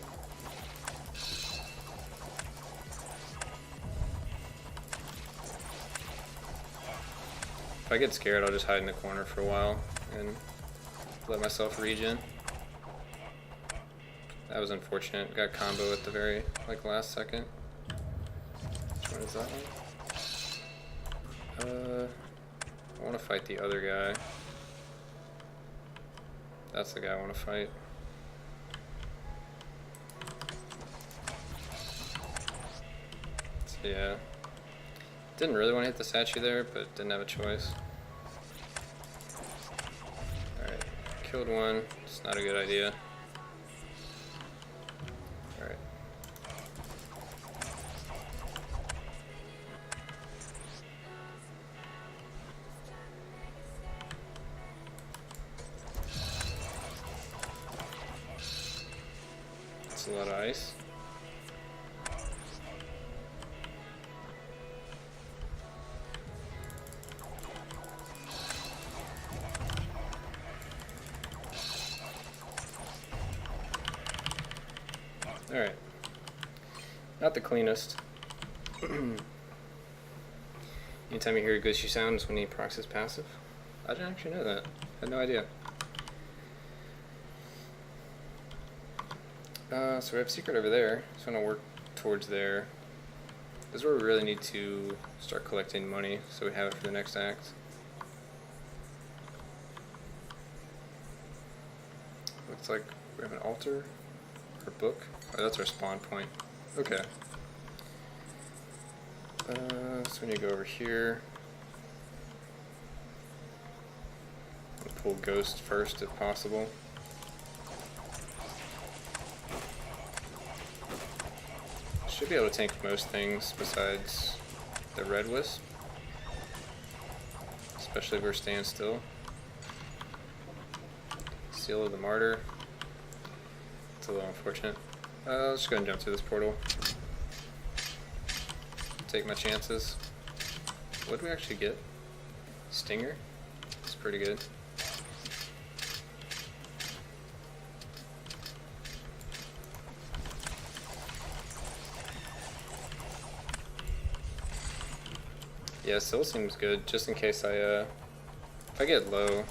S1: If I get scared, I'll just hide in the corner for a while and let myself regen. That was unfortunate. Got combo at the very last second. Which one is that one? I want to fight the other guy. That's the guy I want to fight. So yeah. Didn't really want to hit the statue there, but didn't have a choice. Alright, killed one. It's not a good idea. Alright. That's a lot of ice. Alright. Not the cleanest. Anytime you hear a gushy sound is when he procs his passive. I didn't actually know that. I had no idea. So we have secret over there. So I'm gonna work towards there. This is where we really need to start collecting money so we have it for the next act. Looks like we have an altar or book. Oh, that's our spawn point. Okay. So we need to go over here. I'll pull Ghost first if possible. Should be able to tank most things besides the Red Wisp. Especially if we're staying still. Seal of the Martyr. It's a little unfortunate. Let's just go and jump through this portal. Take my chances. What do we actually get? Stinger? It's pretty good. Yeah, still seems good, just in case if I get low,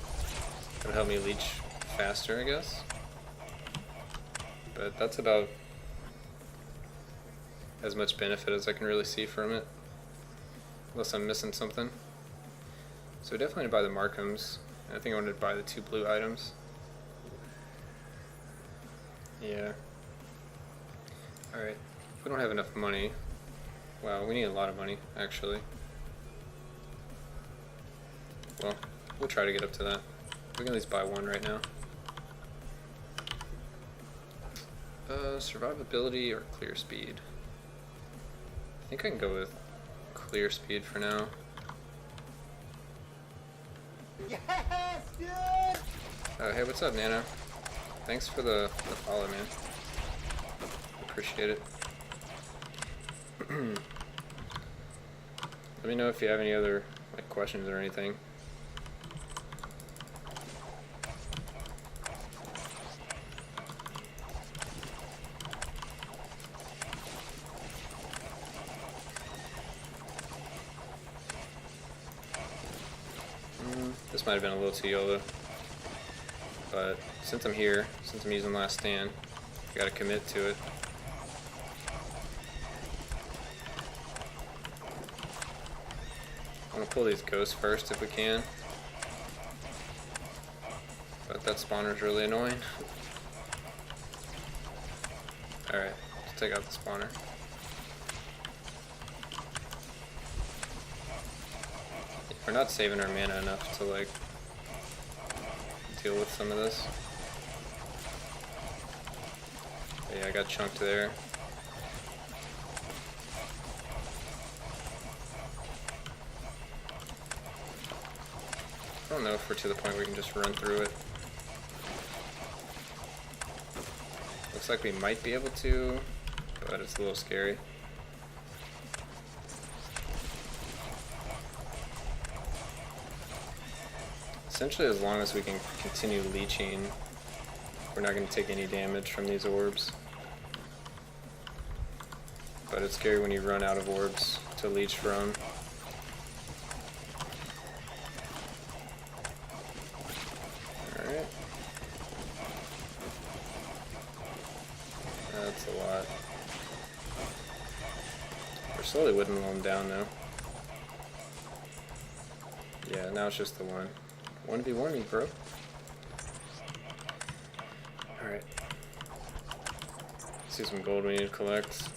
S1: it'll help me leech faster, I guess. But that's about as much benefit as I can really see from it. Unless I'm missing something. So definitely to buy the Markhams. I think I wanted to buy the 2 blue items. Yeah. Alright. We don't have enough money. Wow, we need a lot of money, actually. Well, we'll try to get up to that. We can at least buy one right now. Survivability or clear speed? I think I can go with clear speed for now.
S2: Yes, dude!
S1: Hey, what's up, Nano? Thanks for the follow, man. Appreciate it. Let me know if you have any other questions or anything. This might have been a little too YOLO, but since I'm here, since I'm using Last Stand, I gotta commit to it. I want to pull these ghosts first if we can, but that spawner's really annoying. Alright, let's take out the spawner. We're not saving our mana enough to deal with some of this. But yeah, I got chunked there. I don't know if we're to the point where we can just run through it. Looks like we might be able to, but it's a little scary. Essentially, as long as we can continue leeching, we're not going to take any damage from these orbs. But it's scary when you run out of orbs to leech from. Alright. That's a lot. We're slowly whittling them down though. Yeah, now it's just the one. 1v1 me, bro. Alright. See some gold we need to collect.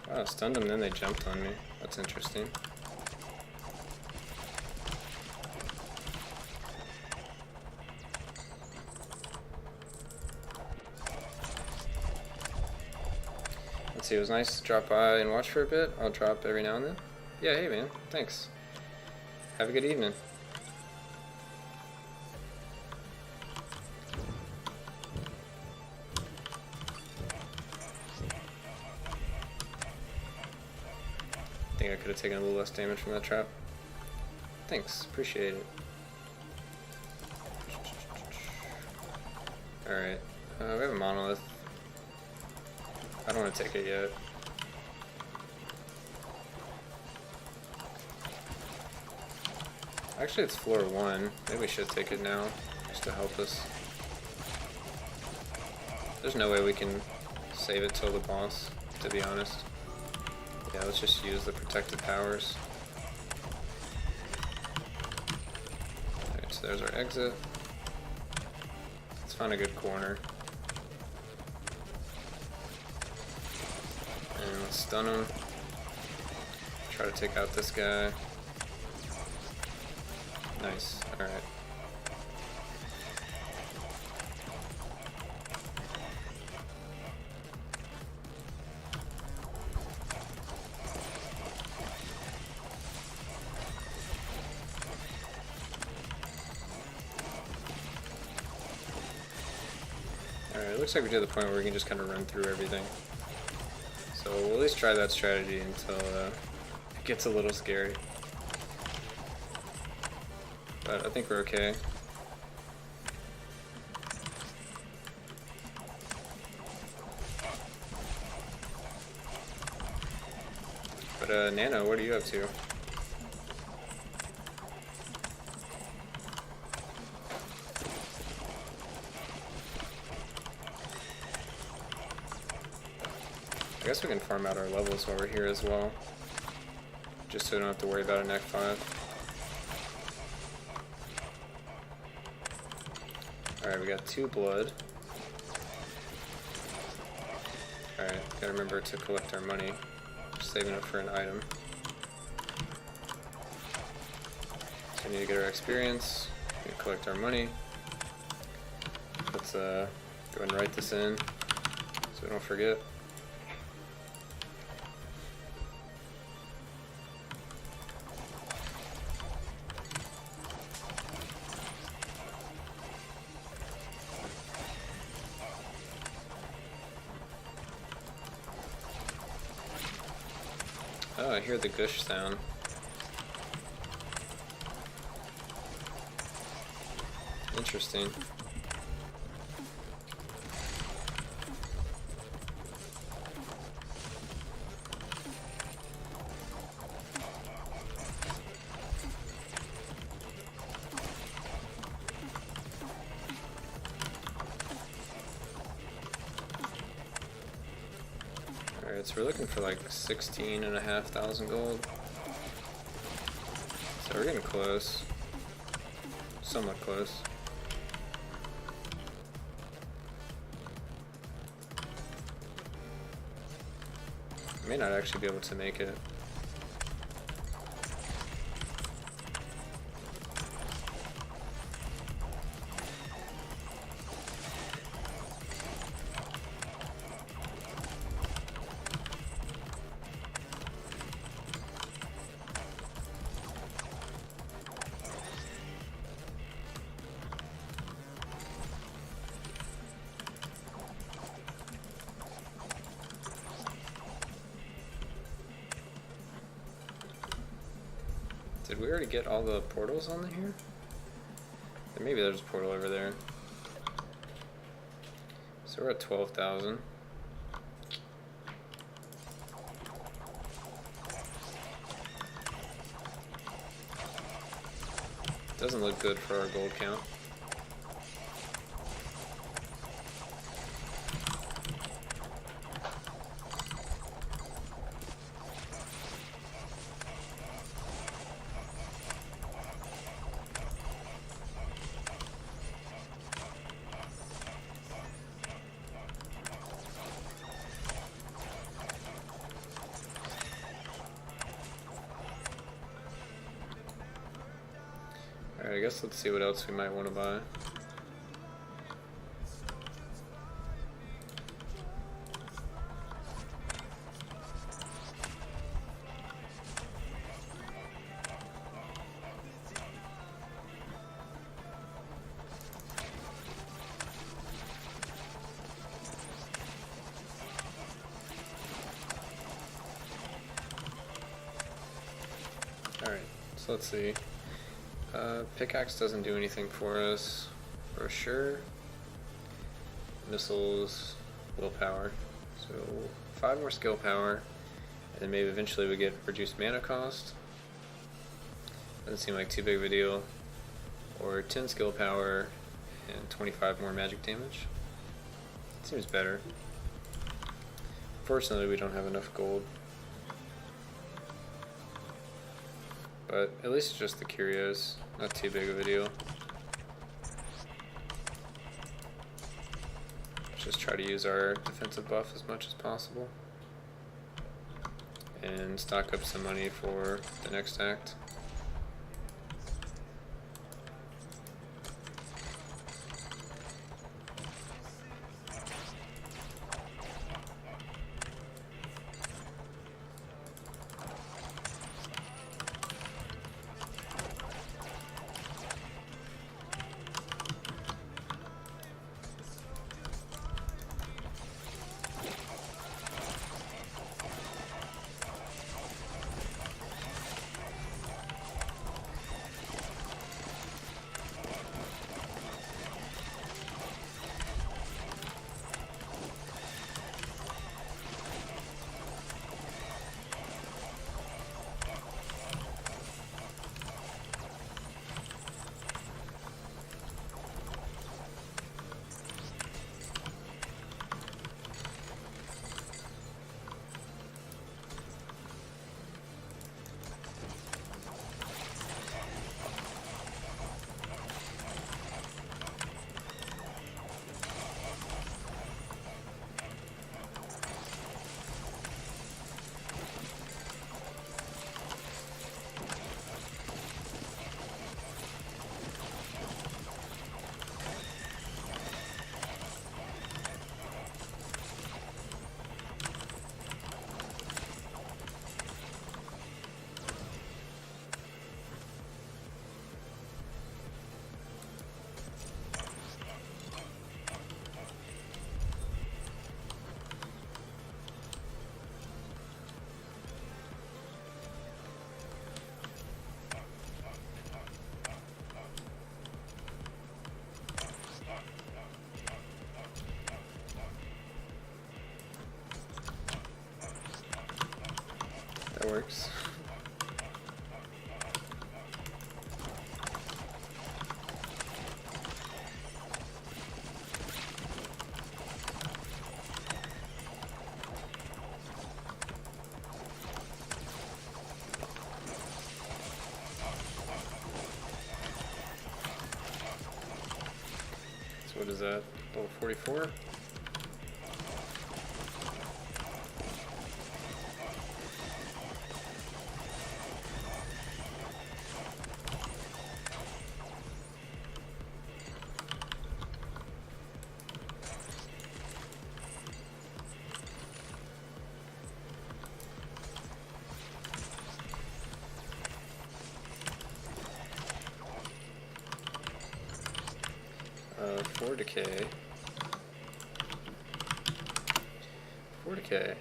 S1: Wow, I stunned them, then they jumped on me. That's interesting. Let's see, it was nice to drop by and watch for a bit. I'll drop every now and then. Yeah, hey man, thanks. Have a good evening. I think I could have taken a little less damage from that trap. Thanks, appreciate it. Alright, we have a monolith. I don't want to take it yet. Actually, it's floor 1. Maybe we should take it now, just to help us. There's no way we can save it till the boss, to be honest. Yeah, let's just use the protected powers. Alright, so there's our exit. Let's find a good corner. And let's stun him. Try to take out this guy. Nice, alright. Alright, it looks like we did the point where we can just kind of run through everything. So we'll at least try that strategy until it gets a little scary. But I think we're okay. But Nano, what are you up to? I guess we can farm out our levels while we're here as well. Just so we don't have to worry about an NG+5. Alright, we got 2 blood. Alright, gotta remember to collect our money. Just saving up for an item. So we need to get our experience, we need to collect our money. Let's go ahead and write this in so we don't forget. Oh, I hear the gush sound. Interesting. Alright, so we're looking for like 16,500 gold. So we're getting close. Somewhat close. May not actually be able to make it. Did we already get all the portals on here? Maybe there's a portal over there. So we're at 12,000. Doesn't look good for our gold count. Alright, I guess let's see what else we might want to buy. Alright, so let's see. Pickaxe doesn't do anything for us, for sure. Missiles, willpower. So 5 more skill power, and then maybe eventually we get reduced mana cost. Doesn't seem like too big of a deal. Or 10 skill power and 25 more magic damage. Seems better. Fortunately, we don't have enough gold. But at least it's just the curios, not too big of a deal. Just try to use our defensive buff as much as possible. And stock up some money for the next act. That works. So what is that? Level 44? Four decay. 4 decay.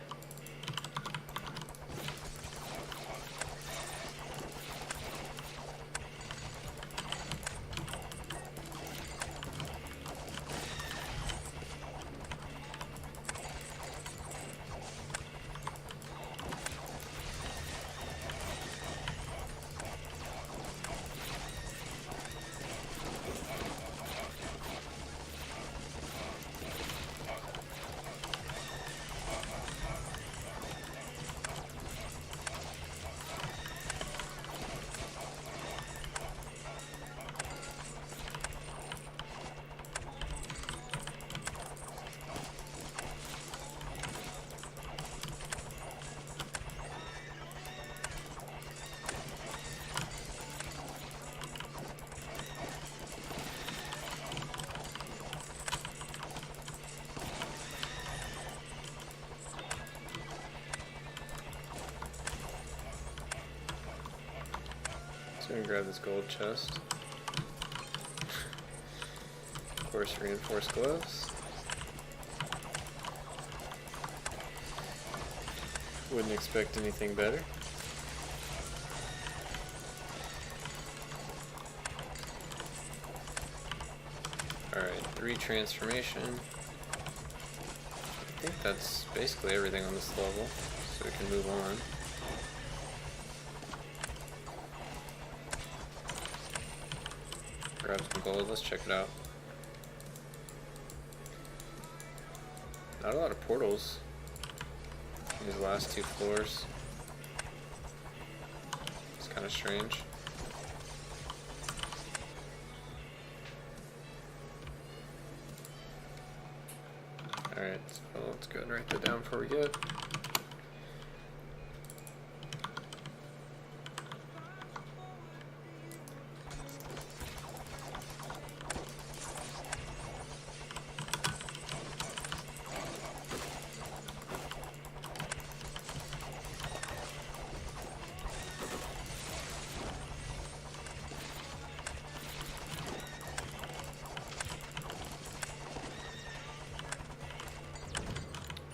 S1: gonna grab this gold chest. Of course, reinforced gloves. Wouldn't expect anything better. Alright, retransformation. I think that's basically everything on this level, so we can move on. Grab some gold, let's check it out. Not a lot of portals in these last two floors. It's kind of strange. Alright, so let's go and write that down before we get.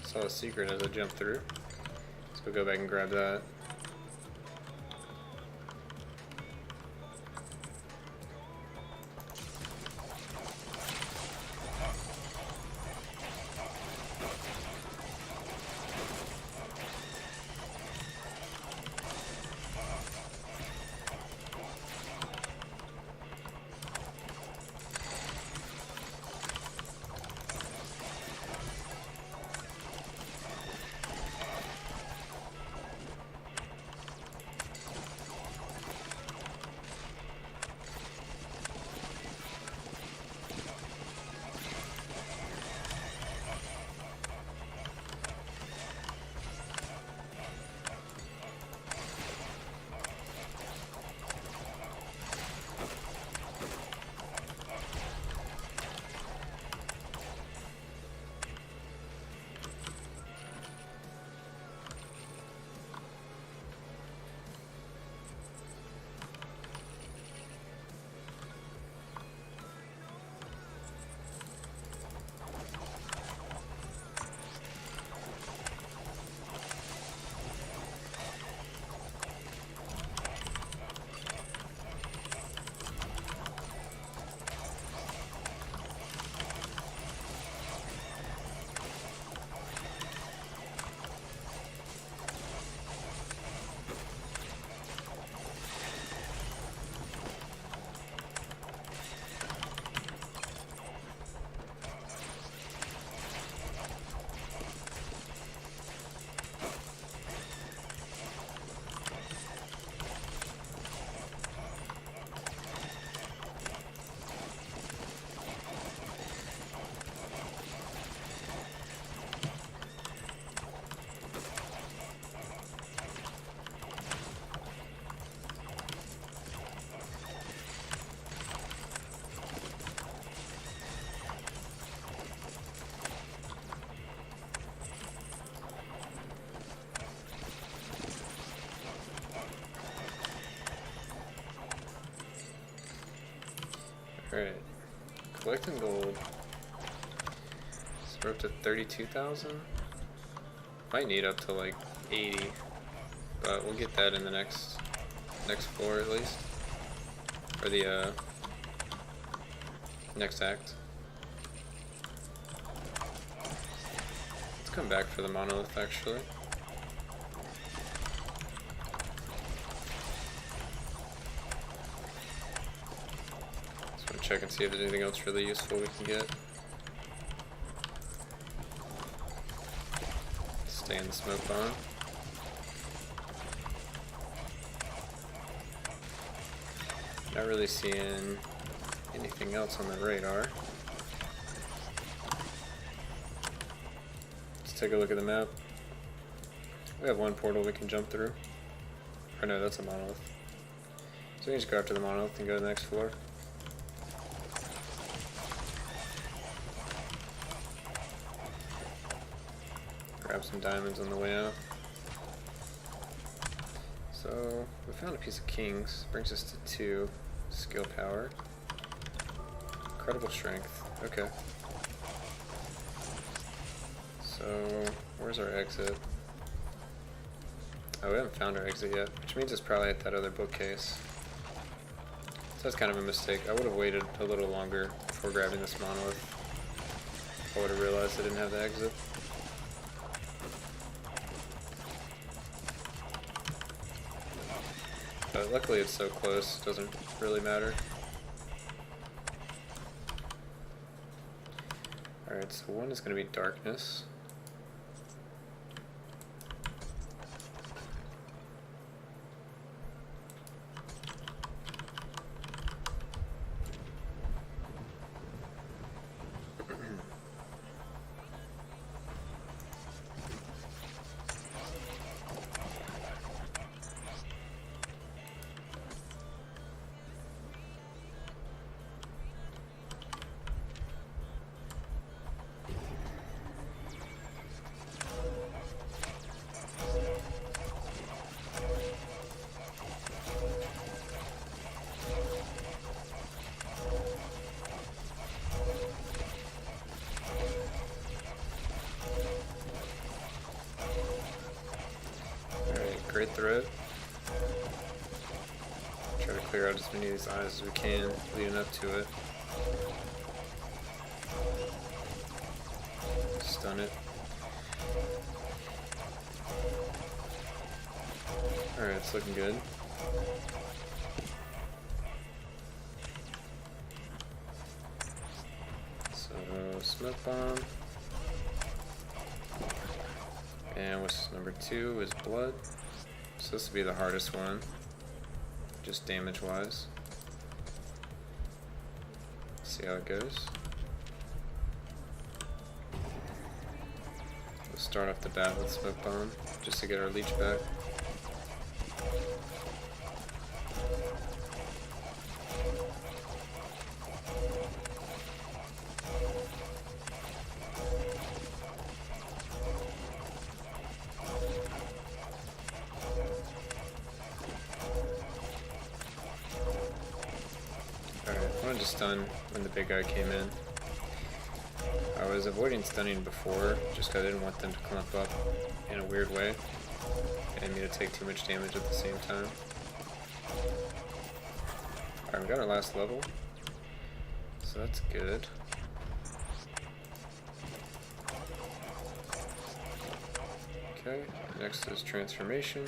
S1: Saw a secret as I jumped through. Let's go back and grab that. Alright, collecting gold. So we're up to 32,000. Might need up to like 80, but we'll get that in the next floor at least, or the next act. Let's come back for the monolith actually. Check and see if there's anything else really useful we can get. Stay in the smoke bomb. Not really seeing anything else on the radar. Let's take a look at the map. We have one portal we can jump through. Or no, that's a monolith. So we can just go after the monolith and go to the next floor. Grab some diamonds on the way out. So we found a piece of kings. Brings us to 2. Skill power. Incredible strength. Okay. So where's our exit? Oh, we haven't found our exit yet, which means it's probably at that other bookcase. So that's kind of a mistake. I would have waited a little longer before grabbing this monolith. I would have realized I didn't have the exit. But luckily it's so close, it doesn't really matter. Alright, so 1 is going to be darkness. Great threat. Try to clear out as many of these eyes as we can leading up to it. Stun it. Alright, it's looking good. So, smoke bomb. And what's number 2 is blood. So this will be the hardest one, just damage wise. See how it goes. We'll start off the bat with smoke bomb, just to get our leech back. To stun when the big guy came in. I was avoiding stunning before just because I didn't want them to clump up in a weird way and me to take too much damage at the same time. Alright, we got our last level, so that's good. Okay, next is transformation.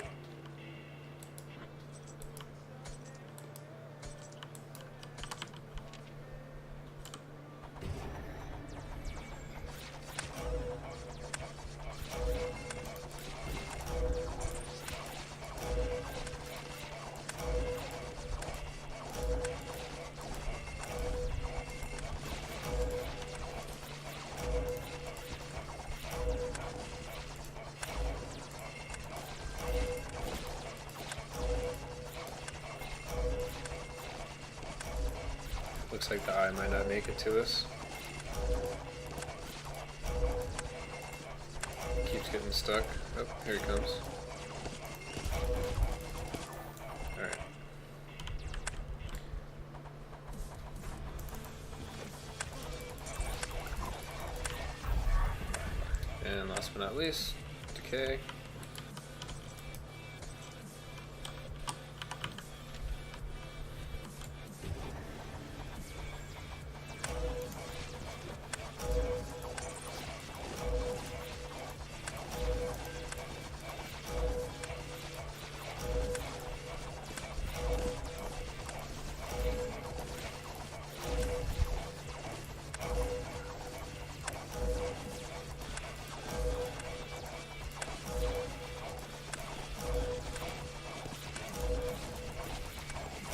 S1: Looks like the eye might not make it to us. Keeps getting stuck. Oh, here he comes. Alright. And last but not least, decay.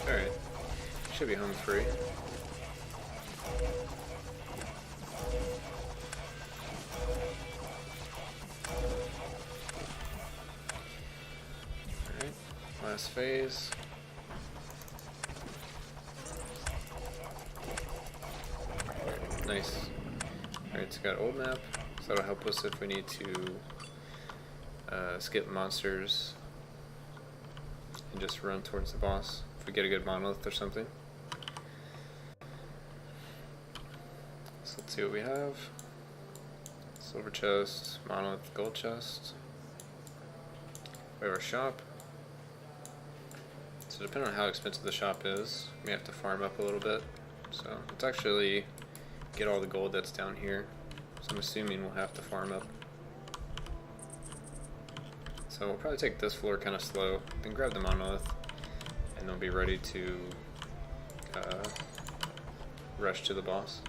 S1: Alright, should be home free. Alright, last phase. Nice. Alright, so got old map, so that'll help us if we need to skip monsters and just run towards the boss if we get a good monolith or something. So let's see what we have. Silver chest, monolith, gold chest. We have our shop. So depending on how expensive the shop is, we have to farm up a little bit. So let's actually get all the gold that's down here. So I'm assuming we'll have to farm up. So we'll probably take this floor kind of slow, then grab the monolith, and they'll be ready to rush to the boss.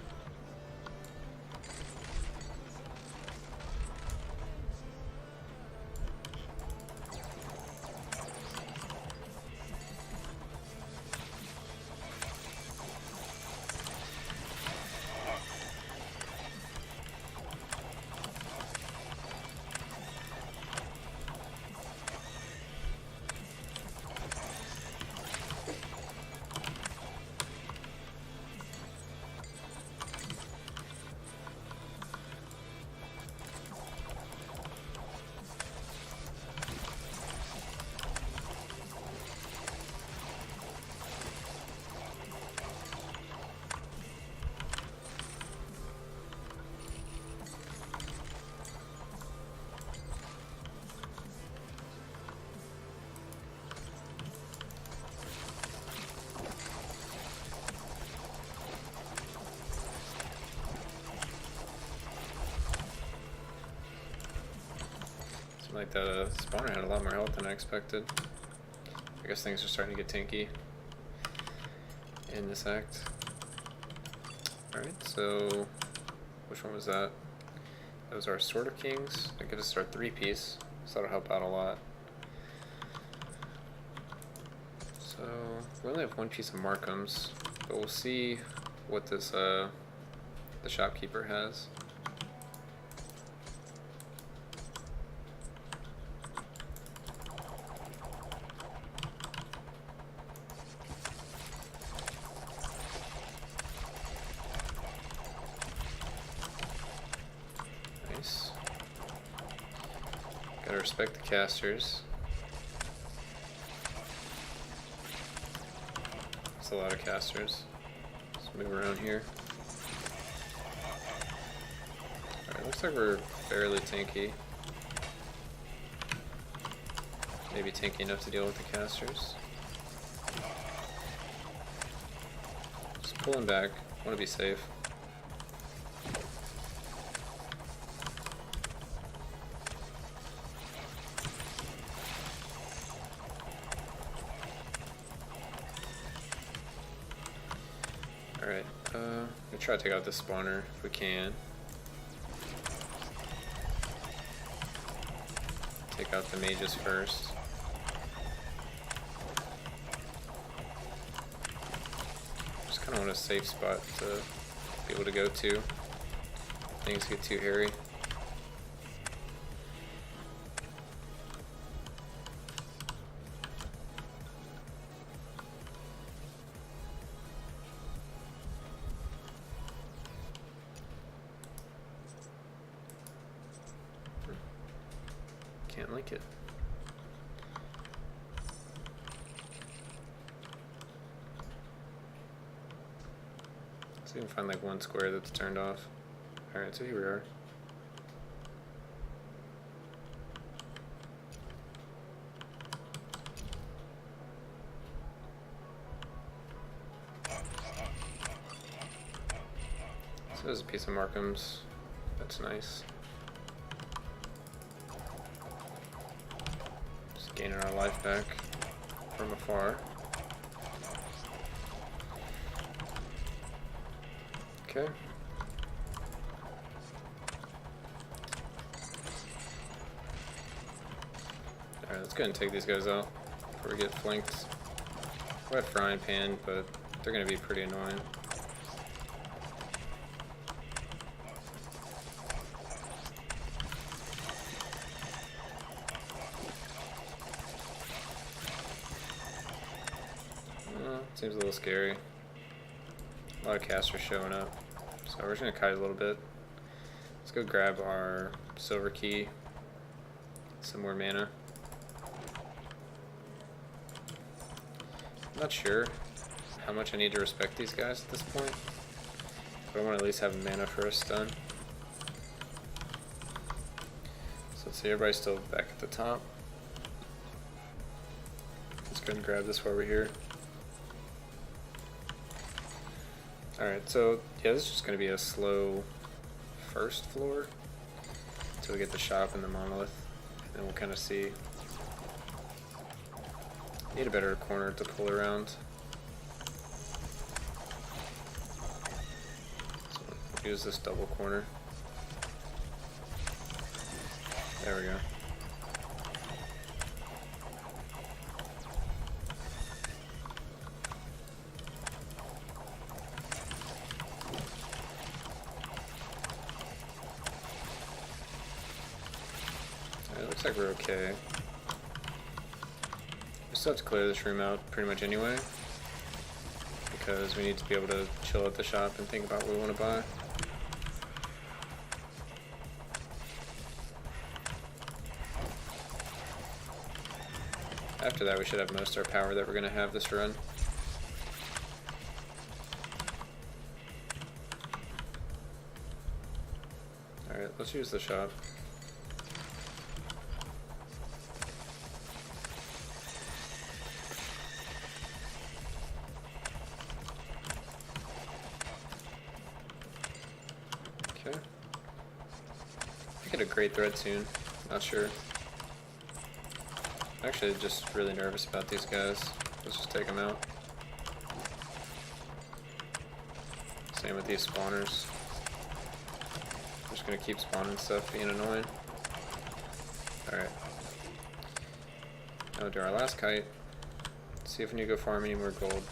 S1: Like the spawner had a lot more health than I expected. I guess things are starting to get tanky in this act. Alright, so which one was that? That was our Sword of Kings. That gives us our 3-piece, so that'll help out a lot. So we only have 1 piece of Markham's, but we'll see what this the shopkeeper has. Gotta respect the casters. That's a lot of casters. Let's move around here. Alright, looks like we're fairly tanky. Maybe tanky enough to deal with the casters. Just pulling back. Want to be safe. Alright, we'll try to take out this spawner if we can. Take out the mages first. Just kind of want a safe spot to be able to go to if things get too hairy. Can't link it. Let's see if we can find like one square that's turned off. Alright, so here we are. So there's a piece of Markham's. That's nice. Gaining our life back from afar. Okay. Alright, let's go ahead and take these guys out before we get flanked. We have frying pan, but they're going to be pretty annoying. Seems a little scary. A lot of casters showing up. So we're just going to kite a little bit. Let's go grab our silver key. Some more mana. I'm not sure how much I need to respect these guys at this point, but I want to at least have mana for a stun. So let's see, everybody's still back at the top. Let's go ahead and grab this while we're here. Alright, so yeah, this is just going to be a slow first floor until we get the shop and the monolith, and then we'll kind of see. Need a better corner to pull around. So we'll use this double corner. There we go. It looks like we're okay. We still have to clear this room out pretty much anyway, because we need to be able to chill at the shop and think about what we want to buy. After that, we should have most of our power that we're going to have this run. Alright, let's use the shop. Okay. I get a great thread soon. Not sure. I'm actually just really nervous about these guys. Let's just take them out. Same with these spawners. I'm just gonna keep spawning stuff, being annoying. Alright. Now we'll do our last kite. See if we need to go farm any more gold.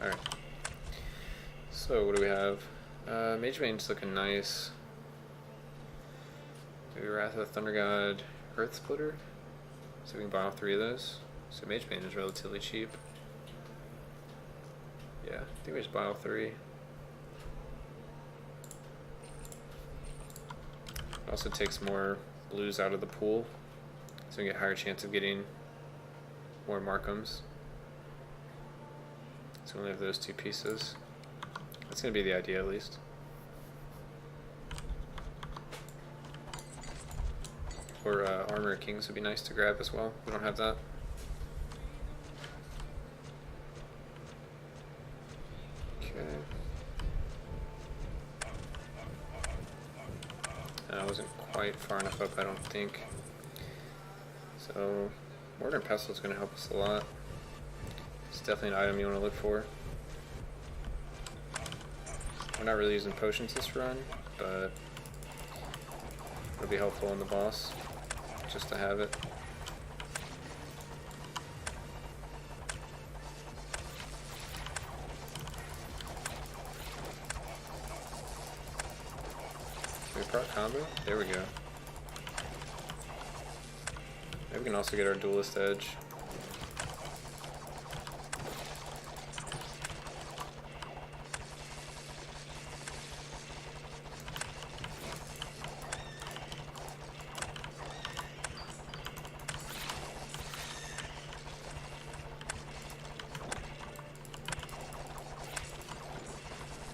S1: Alright. So what do we have? Mage Bane's looking nice. Maybe Wrath of the Thunder God, Earth Splitter. So we can buy all 3 of those. So Mage Bane is relatively cheap. Yeah, I think we just buy all 3. It also takes more blues out of the pool, so we get a higher chance of getting more Markhams. So we only have those 2 pieces. That's going to be the idea at least. Or Armor of Kings would be nice to grab as well. We don't have that. Okay. I wasn't quite far enough up, I don't think. So, Mortar and Pestle is going to help us a lot. It's definitely an item you want to look for. We're not really using potions this run, but it'll be helpful in the boss, just to have it. Can we proc combo? There we go. Maybe we can also get our duelist edge.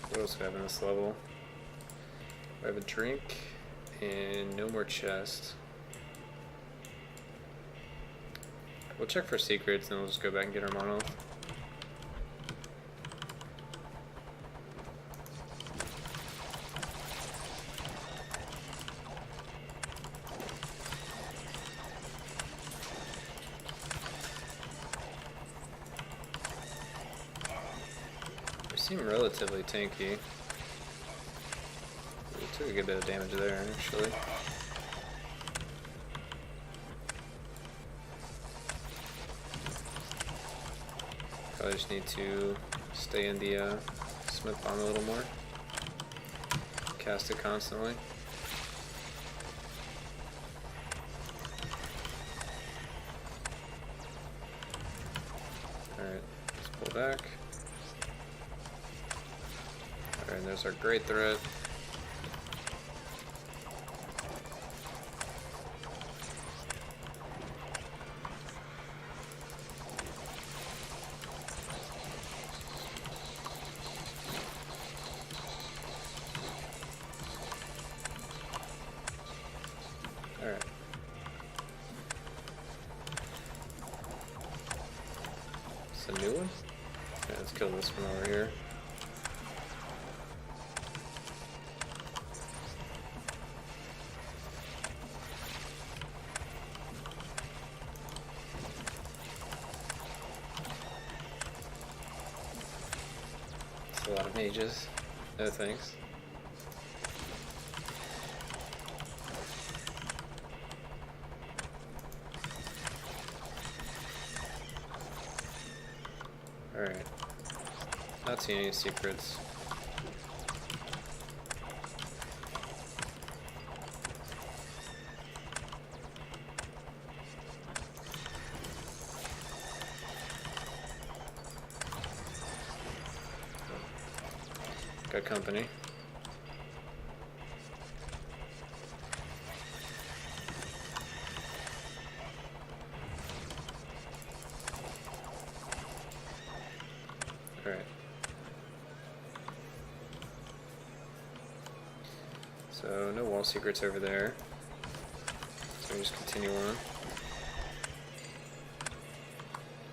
S1: What else do we have in this level? We have a drink and no more chest. We'll check for secrets and then we'll just go back and get our monolith. They seem relatively tanky. We took a good bit of damage there, actually. Probably just need to stay in the Smith Bomb a little more. Cast it constantly. Alright, let's pull back. Alright, and there's our great threat. Let's kill this one over here. That's a lot of mages. No thanks. Alright. Not seeing any secrets. Got company. Alright. So, no wall secrets over there. So we just continue on.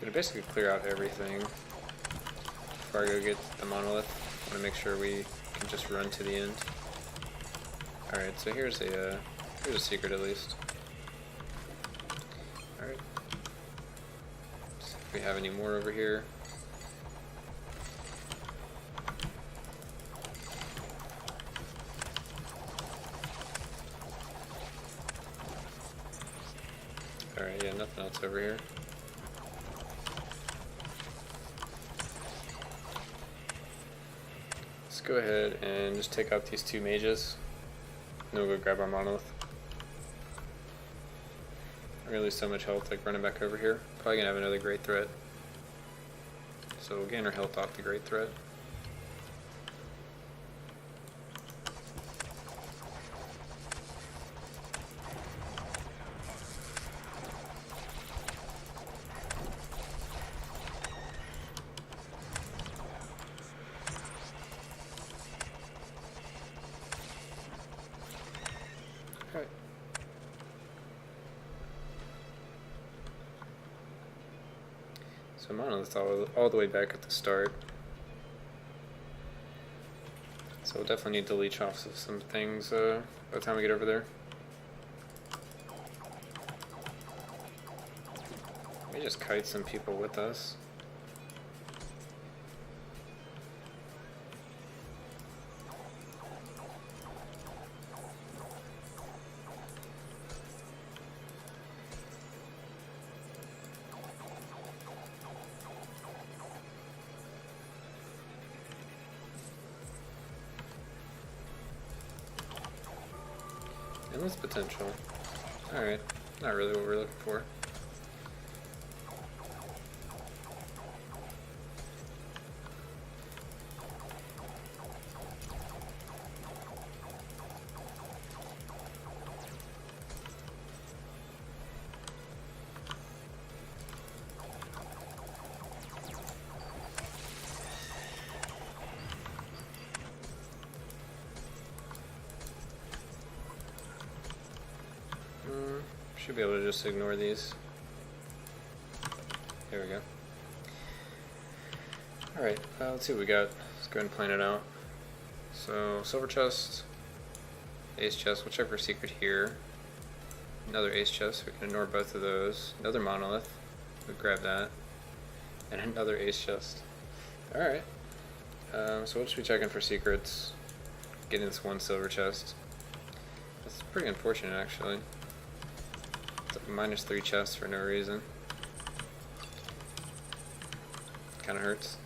S1: Gonna basically clear out everything before I go get the monolith. I want to make sure we can just run to the end. Alright, so here's a secret at least. Alright. See if we have any more over here. Alright, yeah, nothing else over here. Let's go ahead and just take out these two mages. And then we'll go grab our monolith. We're gonna lose so much health like running back over here. Probably gonna have another great threat. So we'll gain our health off the great threat. Alright. So monolith's all the way back at the start. So we'll definitely need to leech off some things by the time we get over there. We just kite some people with us. Endless potential. Alright, not really what we're looking for. Should be able to just ignore these. There we go. Alright, let's see what we got. Let's go ahead and plan it out. So, silver chest, ace chest, we'll check for secret here. Another ace chest, we can ignore both of those. Another monolith, we'll grab that. And another ace chest. Alright. So we'll just be checking for secrets. Getting this one silver chest. That's pretty unfortunate actually. It's like -3 chests for no reason. Kinda hurts.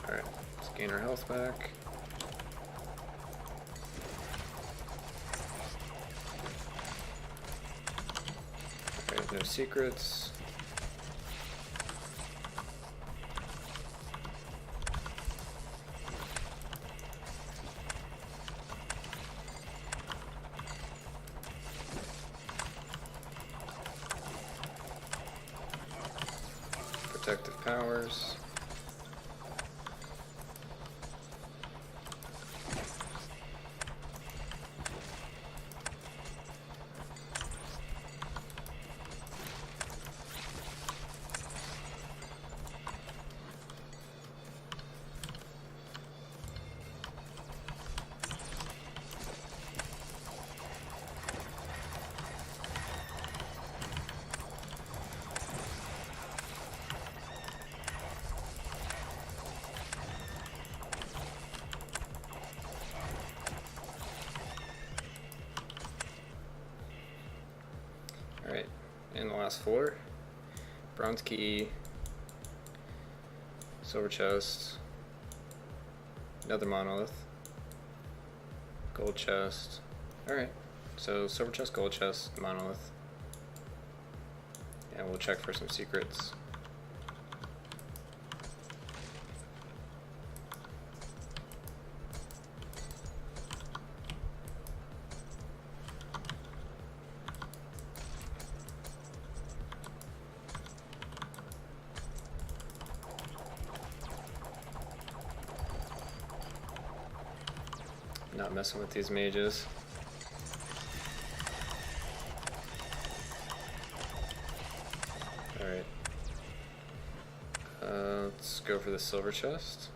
S1: Alright, let's gain our health back. Alright, no secrets. Protective powers. last 4. Bronze key, silver chest, another monolith, gold chest. Alright, so silver chest, gold chest, monolith. And we'll check for some secrets. Not messing with these mages. Alright. Let's go for the silver chest.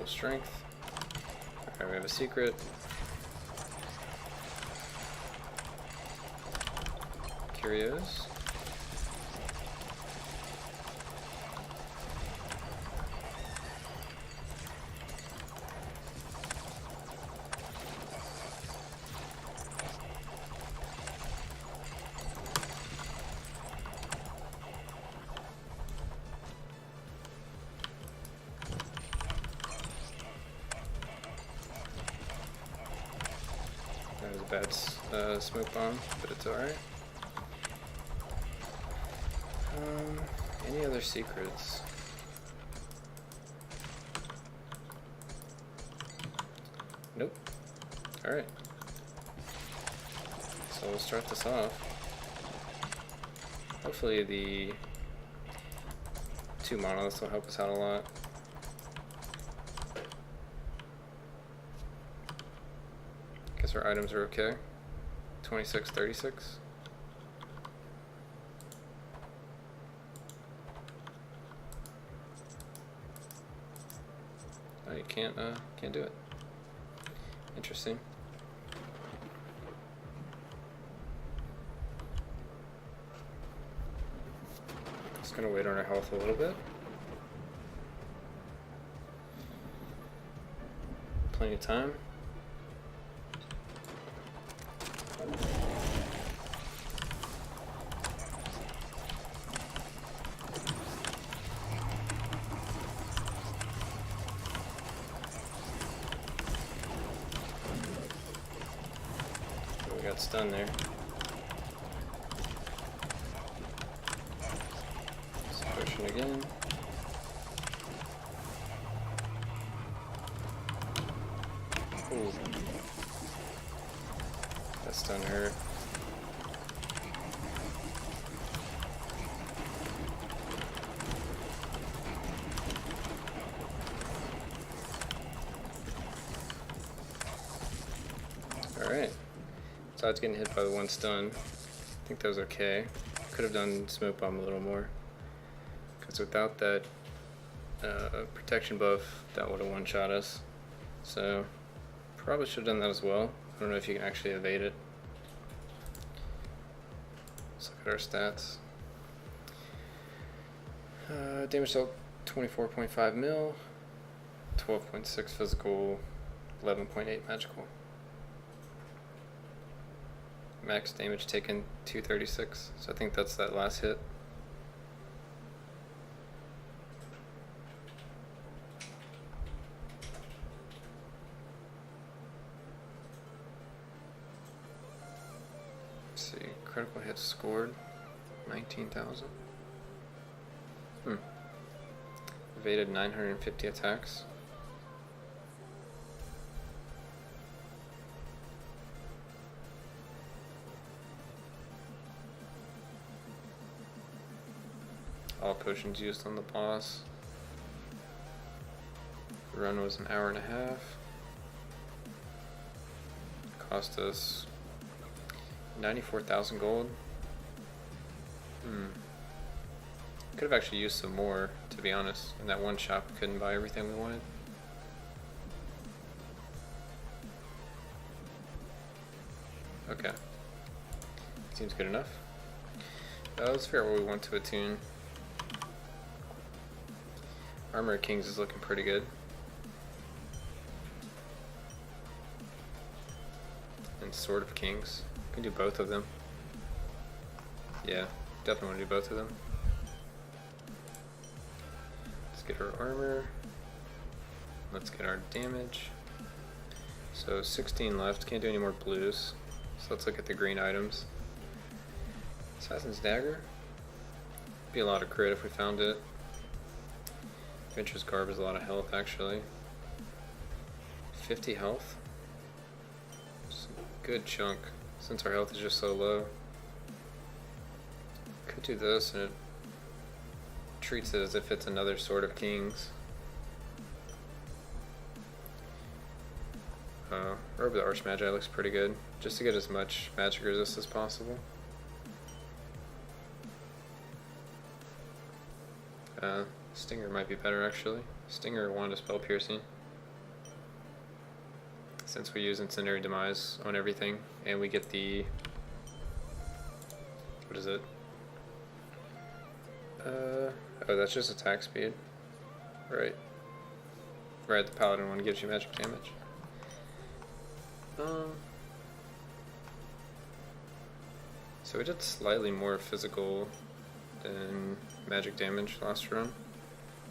S1: Strength. Okay, we have a secret. Curios. That was a bad smoke bomb, but it's alright. Any other secrets? Nope. Alright. So we'll start this off. Hopefully the 2 monoliths will help us out a lot. Guess our items are okay. 26, 36. Oh, you can't do it. Interesting. Just gonna wait on our health a little bit. Plenty of time. We got stunned there. Let's potion again. Ooh. That stun hurt. Alright. So I was getting hit by the 1 stun. I think that was okay. Could have done smoke bomb a little more. Because without that protection buff, that would have one-shot us. So probably should have done that as well. I don't know if you can actually evade it. Let's look at our stats. Damage dealt 24.5 mil, 12.6 physical, 11.8 magical. Max damage taken 236, so I think that's that last hit. Let's see, critical hits scored 19,000. Evaded 950 attacks. All potions used on the boss. The run was an hour and a half. Cost us 94,000 gold. Could have actually used some more, to be honest. In that one shop, we couldn't buy everything we wanted. Okay. Seems good enough. Let's figure out what we want to attune. Armor of Kings is looking pretty good. And Sword of Kings. We can do both of them. Yeah, definitely want to do both of them. Let's get our armor. Let's get our damage. So 16 left, can't do any more blues. So let's look at the green items. Assassin's Dagger. Be a lot of crit if we found it. Adventurer's Garb is a lot of health actually. 50 health. It's a good chunk since our health is just so low. Could do this and it treats it as if it's another Sword of Kings. Robe of the Archmagi looks pretty good, just to get as much magic resist as possible. Stinger might be better actually. Stinger Wand of Spell Piercing. Since we use Incendiary Demise on everything, and we get the... what is it? Oh, that's just attack speed. Right. Right, the Paladin one gives you magic damage. So we did slightly more physical than magic damage last run.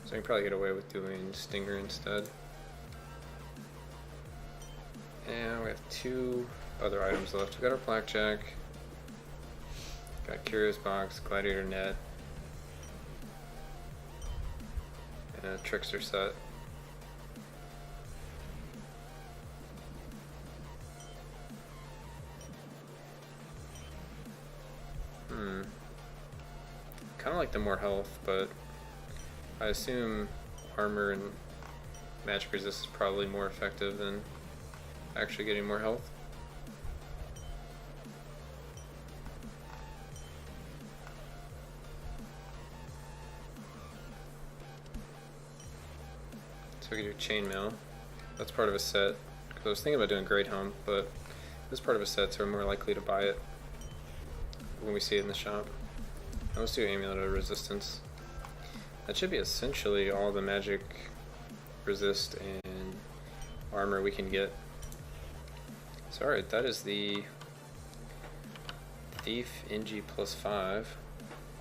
S1: So we can probably get away with doing Stinger instead. And we have 2 other items left. We got our Blackjack. Got Curious Box, Gladiator Net. And a Trickster set. Kind of like the more health, but I assume armor and magic resist is probably more effective than actually getting more health. So we can do chainmail. That's part of a set. Because I was thinking about doing Great Helm, but this part of a set, so we're more likely to buy it when we see it in the shop. Now let's do Amulet of Resistance. That should be essentially all the magic resist and armor we can get. So alright, that is the Thief NG+5.